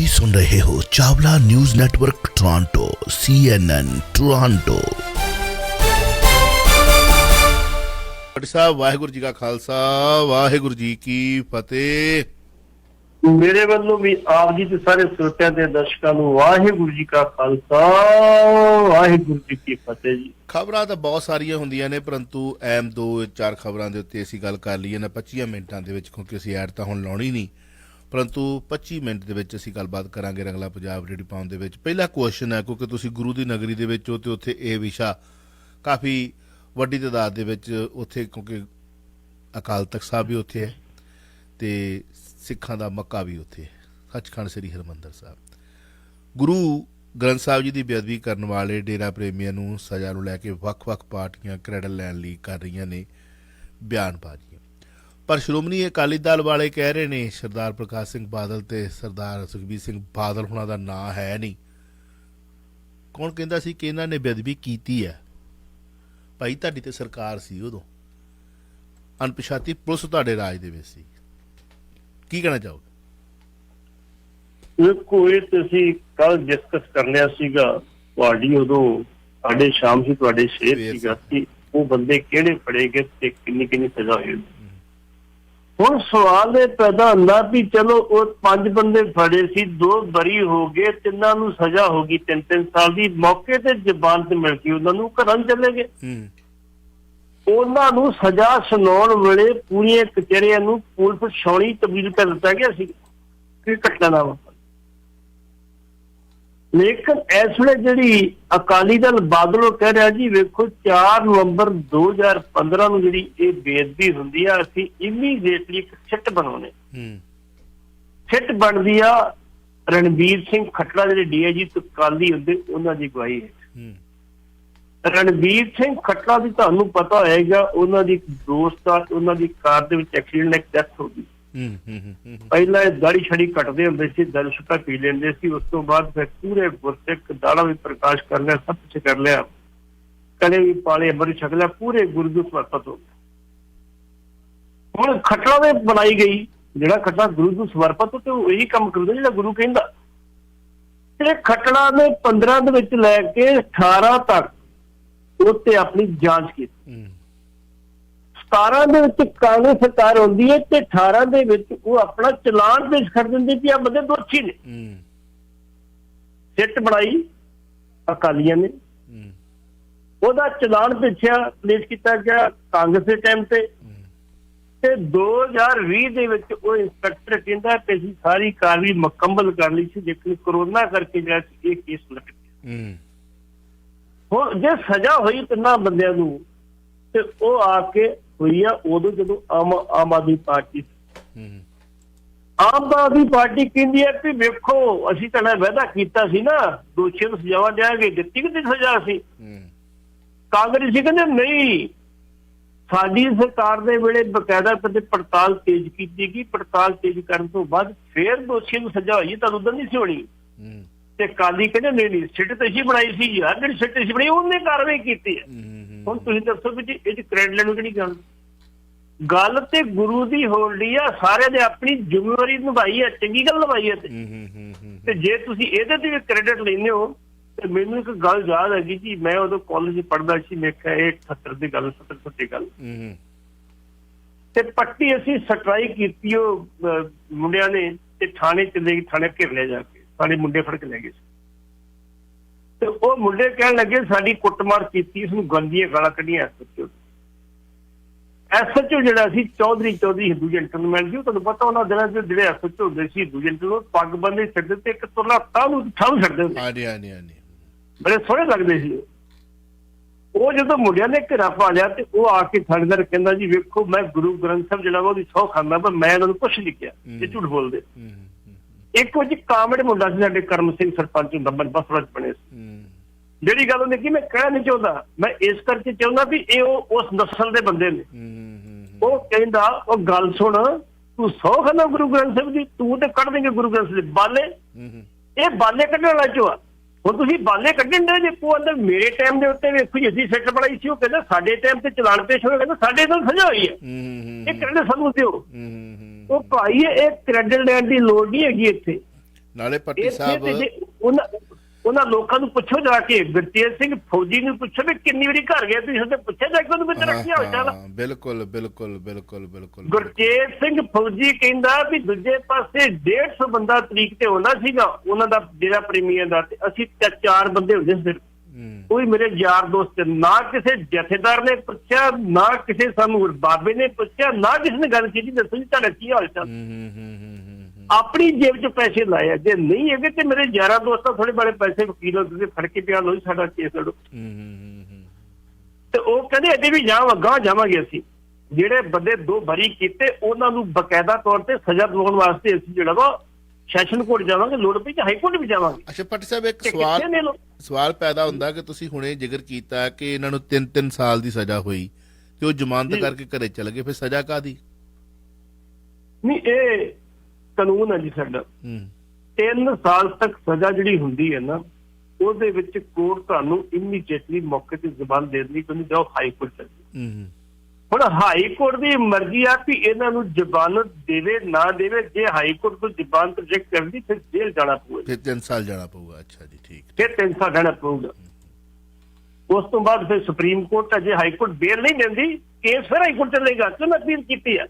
ਤੁਸੀਂ ਸੁਣ ਰਹੇ ਹੋ Chawla news network Toronto CNN Toronto. ਸਾਹਿਬ ਵਾਹਿਗੁਰੂ ਜੀ ਕਾ ਖਾਲਸਾ ਵਾਹਿਗੁਰੂ ਜੀ ਕੀ ਫਤਿਹ। ਮੇਰੇ ਵੱਲੋਂ ਵੀ ਆਪ ਜੀ ਤੇ ਸਾਰੇ ਸਰੋਤਿਆਂ ਦੇ ਦਰਸ਼ਕਾਂ ਨੂੰ ਵਾਹਿਗੁਰੂ ਜੀ ਕਾ ਖਾਲਸਾ ਵਾਹਿਗੁਰੂ ਜੀ ਕੀ ਫਤਿਹ ਜੀ। ਖਬਰਾਂ ਤਾਂ ਬਹੁਤ ਸਾਰੀਆਂ ਹੁੰਦੀਆਂ ਨੇ, ਪਰੰਤੂ ਅਹਿਮ 2-4 ਖਬਰਾਂ ਦੇ ਉੱਤੇ ਅਸੀਂ ਗੱਲ ਕਰ ਲਈਏ ਨਾ 25 ਮਿੰਟਾਂ ਦੇ ਵਿੱਚ, ਕਿਉਂਕਿ ਅਸੀਂ ਐਡ ਤਾਂ ਹੁਣ ਲਾਉਣੀ ਨਹੀਂ, ਪਰੰਤੂ 25 ਮਿੰਟ ਦੇ ਵਿੱਚ ਅਸੀਂ ਗੱਲਬਾਤ ਕਰਾਂਗੇ ਰੰਗਲਾ ਪੰਜਾਬ ਰੇਡੀਓ ਪਾਉਣ ਦੇ ਵਿੱਚ। ਪਹਿਲਾ ਕੁਐਸਚਨ ਹੈ, ਕਿਉਂਕਿ ਤੁਸੀਂ ਗੁਰੂ ਦੀ ਨਗਰੀ ਦੇ ਵਿੱਚ ਹੋ ਤੇ ਉੱਥੇ ਇਹ ਵਿਸ਼ਾ ਕਾਫੀ ਵੱਡੀ ਤਾਦਾਦ ਦੇ ਵਿੱਚ ਉੱਥੇ, ਕਿਉਂਕਿ ਅਕਾਲ ਤਖਤ ਸਾਹਿਬ ਵੀ ਉੱਥੇ ਹੈ ਤੇ ਸਿੱਖਾਂ ਦਾ ਮੱਕਾ ਵੀ ਉੱਥੇ, ਸੱਚਖੰਡ ਸ੍ਰੀ ਹਰਿਮੰਦਰ ਸਾਹਿਬ। ਗੁਰੂ ਗ੍ਰੰਥ ਸਾਹਿਬ ਜੀ ਦੀ ਬੇਅਦਬੀ ਕਰਨ ਵਾਲੇ ਡੇਰਾ ਪ੍ਰੇਮੀਆਂ ਨੂੰ ਸਜ਼ਾ ਨੂੰ ਲੈ ਕੇ ਵੱਖ-ਵੱਖ ਪਾਰਟੀਆਂ ਕ੍ਰੈਡਿਟ ਲੈਣ ਲਈ ਕਰ ਰਹੀਆਂ ਨੇ ਬਿਆਨਬਾਜ਼ੀਆਂ, ਪਰ ਸ਼੍ਰੋਮਣੀ ਅਕਾਲੀ ਦਲ ਵਾਲੇ ਕਹਿ ਰਹੇ ਨੇ ਸਰਦਾਰ ਪ੍ਰਕਾਸ਼ ਸਿੰਘ ਬਾਦਲ ਤੇ ਸਰਦਾਰ ਸੁਖਬੀਰ ਸਿੰਘ ਬਾਦਲ ਹੁਣਾਂ ਦਾ ਨਾਂ ਹੈ ਨਹੀਂ। ਕੌਣ ਕਹਿੰਦਾ ਸੀ ਕਿ ਇਹਨਾਂ ਨੇ ਬੇਅਦਬੀ ਕੀਤੀ ਹੈ? ਭਾਈ ਤੁਹਾਡੀ ਤੇ ਸਰਕਾਰ ਸੀ ਉਦੋਂ, ਅਣਪਛਾਤੀ ਪੁਲਿਸ ਤੁਹਾਡੇ ਰਾਜ ਦੇ ਵਿੱਚ ਸੀ, ਕੀ ਕਹਿਣਾ ਚਾਹੋਗੇ? ਦੇਖੋ, ਇਹ ਤੁਸੀਂ ਕੱਲ ਡਿਸਕਸ ਕਰ ਲਿਆ ਸੀਗਾ, ਤੁਹਾਡੀ ਉਦੋਂ ਸਾਡੇ ਸ਼ਾਮ ਸੀ, ਤੁਹਾਡੇ ਸ਼ੇਰ ਸੀਗਾ ਕਿ ਉਹ ਬੰਦੇ ਕਿਹੜੇ ਫੜੇ ਗਏ ਤੇ ਕਿੰਨੀ ਸਜ਼ਾ ਹੋਈ। ਹੁਣ ਸਵਾਲ ਇਹ ਪੈਦਾ ਹੁੰਦਾ ਵੀ ਚਲੋ ਉਹ 5 ਬੰਦੇ ਫੜੇ ਸੀ, 2 ਬਰੀ ਹੋ ਗਏ, 3 ਨੂੰ ਸਜ਼ਾ ਹੋ ਗਈ 3-3 ਸਾਲ ਦੀ, ਮੌਕੇ ਤੇ ਜ਼ਮਾਨਤ ਮਿਲ ਗਈ, ਉਹਨਾਂ ਨੂੰ ਘਰਾਂ ਚਲੇ ਗਏ। ਉਹਨਾਂ ਨੂੰ ਸਜ਼ਾ ਸੁਣਾਉਣ ਵੇਲੇ ਪੂਰੀਆਂ ਕਚਹਿਰੀਆਂ ਨੂੰ ਪੁਲਿਸ ਛਾਉਣੀ ਤਬਦੀਲ ਕਰ ਦਿੱਤਾ ਗਿਆ ਸੀ ਕਿ ਘਟਨਾ ਨਾ ਵਾਪਰੇ। ਲੇਕਿਨ ਇਸ ਵੇਲੇ ਜਿਹੜੀ ਅਕਾਲੀ ਦਲ ਬਾਦਲ ਉਹ ਕਹਿ ਰਿਹਾ ਜੀ ਵੇਖੋ 4 ਨਵੰਬਰ 2015 ਨੂੰ ਜਿਹੜੀ ਇਹ ਬੇਅਦਬੀ ਹੁੰਦੀ ਆ, ਅਸੀਂ ਇਮੀਡੀਏਟਲੀ ਇੱਕ ਸਿੱਟ ਬਣਾਉਣੇ। ਸਿੱਟ ਬਣਦੀ ਆ ਰਣਬੀਰ ਸਿੰਘ ਖੱਟੜਾ ਜਿਹੜੇ DIG ਅਕਾਲੀ ਹੁੰਦੇ, ਉਹਨਾਂ ਦੀ ਅਗਵਾਈ ਹੈ। ਰਣਬੀਰ ਸਿੰਘ ਖੱਟੜਾ ਦੀ ਤੁਹਾਨੂੰ ਪਤਾ ਹੋਏਗਾ, ਉਹਨਾਂ ਦੀ ਦੋਸਤ ਆ, ਉਹਨਾਂ ਦੀ ਕਾਰ ਦੇ ਵਿੱਚ ਐਕਸੀਡੈਂਟ ਨਾਲ ਡੈਥ ਹੋ ਗਈ। ਪਹਿਲਾਂ ਇਹ ਦਾੜੀ ਛੜੀ ਕੱਟਦੇ ਹੁੰਦੇ ਸੀ, ਦਰਸ਼ਕਾ ਪੀ ਲੈਂਦੇ ਸੀ, ਉਸ ਤੋਂ ਬਾਅਦ ਫਿਰ ਪੂਰੇ ਗੁਰਸਿੱਖ ਦਾੜਾ ਵੀ ਪ੍ਰਕਾਸ਼ ਕਰ ਲਿਆ, ਸਭ ਕੁਛ ਕਰ ਲਿਆ, ਕਲੇ ਵੀ ਪਾਲੇ, ਅੰਮ੍ਰਿਤ ਛਕ ਲਿਆ, ਪੂਰੇ ਗੁਰੂ ਨੂੰ ਸਮਰਪਿਤ ਹੋ ਗਿਆ। ਹੁਣ ਖੱਟੜਾ ਦੇ ਬਣਾਈ ਗਈ, ਜਿਹੜਾ ਖੱਟੜਾ ਗੁਰੂ ਨੂੰ ਸਮਰਪਿਤ ਹੋ ਤੇ ਉਹ ਇਹੀ ਕੰਮ ਕਰਦਾ ਜਿਹੜਾ ਗੁਰੂ ਕਹਿੰਦਾ। ਤੇ ਖੱਟੜਾ ਨੇ 15 ਦੇ ਵਿੱਚ ਲੈ ਕੇ 18 ਤੱਕ ਉੱਤੇ ਆਪਣੀ ਜਾਂਚ ਕੀਤੀ। 17 ਦੇ ਵਿੱਚ ਕਾਂਗਰਸ ਸਰਕਾਰ ਹੁੰਦੀ ਹੈ ਤੇ 18 ਦੇ ਵਿੱਚ ਉਹ ਆਪਣਾ ਚਲਾਨ ਪੇਸ਼ ਕਰ ਦਿੰਦੀ ਕਿ ਆ ਬੰਦੇ ਦੋਸ਼ੀ ਨੇ। ਸਿੱਟ ਬਣਾਈ ਅਕਾਲੀਆਂ ਨੇ, ਉਹਦਾ ਚਲਾਨ ਪੇਸ਼ ਕੀਤਾ ਗਿਆ ਕਾਂਗਰਸ ਦੇ ਟਾਈਮ ਤੇ 2020 ਦੇ ਵਿੱਚ ਉਹ ਇੰਸਪੈਕਟਰ ਕਹਿੰਦਾ ਕਿ ਅਸੀਂ ਸਾਰੀ ਕਾਰਵਾਈ ਮੁਕੰਮਲ ਕਰ ਲਈ ਸੀ, ਲੇਕਿਨ ਕਰੋਨਾ ਕਰਕੇ ਜਿਹੜਾ ਇਹ ਕੇਸ ਲਟ ਗਿਆ। ਹੁਣ ਜੇ ਸਜ਼ਾ ਹੋਈ 3 ਬੰਦਿਆਂ ਨੂੰ ਤੇ ਉਹ ਆ ਕੇ ਹੋਈ ਆ ਉਦੋਂ ਜਦੋਂ ਆਮ ਆਦਮੀ ਪਾਰਟੀ ਕਹਿੰਦੀ ਹੈ ਕਿ ਵੇਖੋ ਅਸੀਂ ਤਾਂ ਵਾਅਦਾ ਕੀਤਾ ਸੀ ਨਾ, ਦੋਸ਼ੀਆਂ ਨੂੰ ਸਜ਼ਾਵਾਂ ਦਿਆਂਗੇ, ਦਿੱਤੀ ਕਿਤੇ ਸਜ਼ਾ ਸੀ। ਕਾਂਗਰਸੀ ਕਹਿੰਦੇ ਨਹੀਂ, ਸਾਡੀ ਸਰਕਾਰ ਦੇ ਵੇਲੇ ਬਕਾਇਦਾ ਪੜਤਾਲ ਤੇਜ਼ ਕੀਤੀ ਗਈ, ਪੜਤਾਲ ਤੇਜ਼ ਕਰਨ ਤੋਂ ਬਾਅਦ ਫੇਰ ਦੋਸ਼ੀਆਂ ਨੂੰ ਸਜ਼ਾ ਹੋਈ, ਤਾਂ ਉਦੋਂ ਨਹੀਂ ਸੀ ਹੋਣੀ। ਤੇ ਕਾਲੀ ਕਹਿੰਦੇ ਨਹੀਂ ਸਿੱਟ ਤੇ ਅਸੀਂ ਬਣਾਈ ਸੀ ਯਾਰ, ਜਿਹੜੀ ਸਿੱਟ ਅਸੀਂ ਬਣਾਈ ਉਹਨੇ ਕਾਰਵਾਈ ਕੀਤੀ ਹੈ। ਹੁਣ ਤੁਸੀਂ ਦੱਸੋ ਵੀ ਜੀ ਇਹ ਚ ਕ੍ਰੈਡਿਟ ਲੈਣ ਨੂੰ ਕਿਹੜੀ ਗੱਲ ਤੇ ਗੁਰੂ ਦੀ ਹੋਲਡੀ ਆ, ਸਾਰਿਆਂ ਨੇ ਆਪਣੀ ਜ਼ਿੰਮੇਵਾਰੀ ਨਿਭਾਈ ਹੈ, ਚੰਗੀ ਗੱਲ ਨਿਭਾਈ ਹੈ। ਤੇ ਜੇ ਤੁਸੀਂ ਇਹਦੇ ਤੇ ਵੀ ਕ੍ਰੈਡਿਟ ਲੈਂਦੇ ਹੋ ਤੇ ਮੈਨੂੰ ਇੱਕ ਗੱਲ ਯਾਦ ਹੈਗੀ ਜੀ, ਮੈਂ ਉਦੋਂ ਕਾਲਜ ਪੜ੍ਹਦਾ ਸੀ, ਮੈਂ ਕਿਹਾ ਇਹ 78 ਦੀ ਗੱਲ, 77 ਦੀ ਗੱਲ, ਤੇ ਪੱਟੀ ਅਸੀਂ ਸਟਰਾਈ ਕੀਤੀ ਉਹ ਮੁੰਡਿਆਂ ਨੇ ਤੇ ਥਾਣੇ ਚਲੇ ਗਏ, ਥਾਣੇ ਘਿਰ ਲਿਆ ਜਾ ਕੇ, ਸਾਡੇ ਮੁੰਡੇ ਫੜ ਕੇ ਲੈ ਗਏ ਸੀ। ਤੇ ਉਹ ਮੁੰਡੇ ਕਹਿਣ ਲੱਗੇ ਸਾਡੀ ਕੁੱਟਮਾਰ ਕੀਤੀ, ਇਸਨੂੰ ਗੰਦੀਆਂ ਗਾਲਾਂ ਕੱਢੀਆਂ। SHO ਜਿਹੜਾ ਸੀ ਚੌਧਰੀ ਹਿੰਦੂ ਜੈਂਟਲਮੈਨ ਸੀ, ਤੁਹਾਨੂੰ ਪਤਾ ਉਹਨਾਂ ਦਿਨਾਂ ਚ ਜਿਹੜੇ SHO ਹੁੰਦੇ ਸੀ ਹਿੰਦੂ ਜੈਂਟਲਮੈਨ, ਪੱਗ ਬੰਨ੍ਹਦੇ ਛੱਡਦੇ ਤੇ ਇੱਕ ਤੁਰਲਾ ਠਾਹ ਛੱਡਦੇ ਹੁੰਦੇ, ਬੜੇ ਸੋਹਣੇ ਲੱਗਦੇ ਸੀ। ਉਹ ਜਦੋਂ ਮੁੰਡਿਆਂ ਨੇ ਘੇਰਾ ਪਾ ਲਿਆ ਤੇ ਉਹ ਆ ਕੇ ਥਾਣੇਦਾਰ ਕਹਿੰਦਾ ਜੀ ਵੇਖੋ ਮੈਂ ਗੁਰੂ ਗ੍ਰੰਥ ਸਾਹਿਬ ਜਿਹੜਾ ਵਾ ਉਹਦੀ ਸਹੁੰ ਖਾਂਦਾ, ਪਰ ਮੈਂ ਇਹਨਾਂ ਨੂੰ ਕੁਛ ਨਹੀਂ ਕਿਹਾ, ਇਹ ਝੂਠ ਬੋਲਦੇ। ਇੱਕ ਵਿੱਚ ਕਾਮੜੇ ਮੁੰਡਾ ਸੀ ਸਾਡੇ ਕਰਮ ਸਿੰਘ ਸਰਪੰਚ ਹੁੰਦਾ, ਬਸਰਾ ਚ ਬਣੇ ਸੀ। ਜਿਹੜੀ ਗੱਲ ਉਹਨੇ ਕੀ ਮੈਂ ਕਹਿਣਾ ਨਹੀਂ ਚਾਹੁੰਦਾ, ਮੈਂ ਇਸ ਕਰਕੇ ਚਾਹੁੰਦਾ ਵੀ ਇਹ ਉਸ ਨਸਲ ਦੇ ਬੰਦੇ ਨੇ। ਉਹ ਕਹਿੰਦਾ ਉਹ ਗੱਲ ਸੁਣ, ਤੂੰ ਸਹੁੰ ਖਾਂਦਾ ਗੁਰੂ ਗ੍ਰੰਥ ਸਾਹਿਬ ਦੀ, ਤੂੰ ਤੇ ਕੱਢ ਦੇਂਗੇ ਗੁਰੂ ਗ੍ਰੰਥ ਸਾਹਿਬ ਦੇ ਬਾਲੇ, ਇਹ ਬਾਲੇ ਕੱਢਣ ਵਾਲਾ ਚੋ ਆ। ਹੁਣ ਤੁਸੀਂ ਬਾਲੇ ਕੱਢਣ ਦੇ ਜੇ ਕੋ ਅੰਦਰ ਮੇਰੇ ਟਾਈਮ ਦੇ ਉੱਤੇ ਵੇਖੋ ਜੀ ਅਸੀਂ ਸਿੱਟ ਬਣਾਈ ਸੀ, ਉਹ ਕਹਿੰਦਾ ਸਾਡੇ ਟਾਈਮ ਤੇ ਚਲਾਨ ਪੇਸ਼ ਹੋਇਆ, ਕਹਿੰਦਾ ਸਾਡੇ ਨਾਲ ਸਜ਼ਾ ਹੋਈ ਹੈ, ਇਹ ਕ੍ਰੈਡਿਟ ਸਾਨੂੰ ਦਿਓ। ਉਹ ਭਾਈ ਇਹ ਕ੍ਰੈਡਿਟ ਲੈਣ ਦੀ ਲੋੜ ਨਹੀਂ ਹੈਗੀ ਇੱਥੇ। ਨਾਲੇ ਪੱਟੀ ਇੱਥੇ ਸਾਹਿਬ ਤੇ ਜੇ ਉਹਨਾਂ ਲੋਕਾਂ ਨੂੰ ਪੁੱਛੋ ਜਾ ਕੇ, ਗੁਰਤੇਜ ਸਿੰਘ ਫੌਜੀ ਨੂੰ ਪੁੱਛੋ ਵੀ ਕਿੰਨੀ ਵਾਰੀ ਘਰ ਗਿਆ, ਤੁਸੀਂ ਉਹਦੇ ਪੁੱਛਿਆ ਜਾ ਕੇ ਉਹਨੂੰ ਵੀ ਤੇਰਾ ਕੀ ਹਾਲ ਚਾਲ ਆ? ਬਿਲਕੁਲ ਬਿਲਕੁਲ ਬਿਲਕੁਲ ਬਿਲਕੁਲ। ਗੁਰਤੇਜ ਸਿੰਘ ਫੌਜੀ ਕਹਿੰਦਾ ਵੀ ਦੂਜੇ ਪਾਸੇ 150 ਬੰਦਾ ਤਰੀਕ ਤੇ ਆਉਣਾ ਸੀਗਾ ਉਹਨਾਂ ਦਾ ਜਿਹੜਾ ਪ੍ਰੀਮੀਅਰ ਦਾ, ਤੇ ਅਸੀਂ 4 ਬੰਦੇ ਹੁੰਦੇ ਸੀ। ਕੋਈ ਮੇਰੇ ਯਾਰ ਦੋਸਤ, ਨਾ ਕਿਸੇ ਜਥੇਦਾਰ ਨੇ ਪੁੱਛਿਆ, ਨਾ ਕਿਸੇ ਸਾਨੂੰ ਬਾਬੇ ਨੇ ਪੁੱਛਿਆ, ਨਾ ਕਿਸੇ ਨੇ ਗੱਲ ਕੀਤੀ ਦੱਸੋ ਜੀ ਤੁਹਾਡਾ ਕੀ ਹਾਲ ਚਾਲ। ਆਪਣੀ ਜੇਬ 'ਚ ਪੈਸੇ ਲਾਏ ਆ, ਜੇ ਨਹੀਂ ਹੈਗੇ ਤੇ ਮੇਰੇ ਯਾਰਾਂ ਦੋਸਤਾਂ ਥੋੜੇ ਬੜੇ ਪੈਸੇ ਵਕੀਲ ਤੁਸੀਂ ਫੜ ਕੇ ਪਿਆ ਲੋ ਸਾਡਾ ਕੇਸ ਲੜੋ। ਤੇ ਉਹ ਕਹਿੰਦੇ ਅੱਗੇ ਵੀ ਗਾਂ ਜਾਵਾਂਗੇ ਅਸੀਂ। ਜਿਹੜੇ ਬੰਦੇ 2 ਬਰੀ ਕੀਤੇ ਉਹਨਾਂ ਨੂੰ ਬਕਾਇਦਾ ਤੌਰ ਤੇ ਸਜ਼ਾ ਦਿਵਾਉਣ ਵਾਸਤੇ ਅਸੀਂ ਜਿਹੜਾ ਵਾ ਸੈਸ਼ਨ ਕੋਰਟ ਜਾਵਾਂਗੇ, ਲੋੜ ਪਈ ਤਾਂ ਹਾਈ ਕੋਰਟ ਵੀ ਜਾਵਾਂਗੇ। ਅੱਛਾ ਭੱਟੀ ਸਾਹਿਬ, ਇੱਕ ਸਵਾਲ ਪੈਦਾ ਹੁੰਦਾ ਕਿ ਤੁਸੀਂ ਹੁਣੇ ਜ਼ਿਕਰ ਕੀਤਾ ਕਿ ਇਹਨਾਂ ਨੂੰ 3-3 ਸਾਲ ਦੀ ਸਜ਼ਾ ਹੋਈ ਤੇ ਉਹ ਜ਼ਮਾਨਤ ਕਰਕੇ ਘਰੇ ਚਲੇ ਗਏ, ਫਿਰ ਸਜ਼ਾ ਕਾਹਦੀ? ਨਹੀਂ, ਇਹ ਕਾਨੂੰਨ ਹੈ ਜੀ ਸਾਡਾ। 3 ਸਾਲ ਤੱਕ ਸਜ਼ਾ ਜਿਹੜੀ ਹੁੰਦੀ ਹੈ ਨਾ, ਉਹਦੇ ਵਿੱਚ ਕੋਰਟ ਤੁਹਾਨੂੰ ਇਮੀਡੀਏਟਲੀ ਮੌਕੇ ਤੇ ਜ਼ਮਾਨਤ ਦੇ ਦਿੰਦੀ, ਤੁਸੀਂ ਜਾਓ ਹਾਈ ਕੋਰਟ ਚੱਲ। ਹੁਣ ਹਾਈ ਕੋਰਟ ਦੀ ਮਰਜ਼ੀ ਆ ਵੀ ਇਹਨਾਂ ਨੂੰ ਜ਼ਮਾਨਤ ਦੇਵੇ ਨਾ ਦੇਵੇ। ਜੇ ਹਾਈ ਕੋਰਟ ਤੋਂ ਜ਼ਮਾਨਤ ਰਿਜੈਕਟ ਕਰਦੀ ਫਿਰ ਜੇਲ੍ਹ ਜਾਣਾ ਪਊਗਾ, ਫਿਰ 3 ਸਾਲ ਜਾਣਾ ਪਊਗਾ। ਅੱਛਾ ਜੀ, ਠੀਕ, ਫਿਰ 3 ਸਾਲ ਜਾਣਾ ਪਊਗਾ। ਉਸ ਤੋਂ ਬਾਅਦ ਫਿਰ ਸੁਪਰੀਮ ਕੋਰਟ, ਜੇ ਹਾਈ ਕੋਰਟ ਬੇਲ ਨਹੀਂ ਦਿੰਦੀ, ਕੇਸ ਫਿਰ ਹਾਈ ਕੋਰਟ ਚੱਲੇਗਾ। ਕਿਉਂ ਅਪੀਲ ਕੀਤੀ ਆ,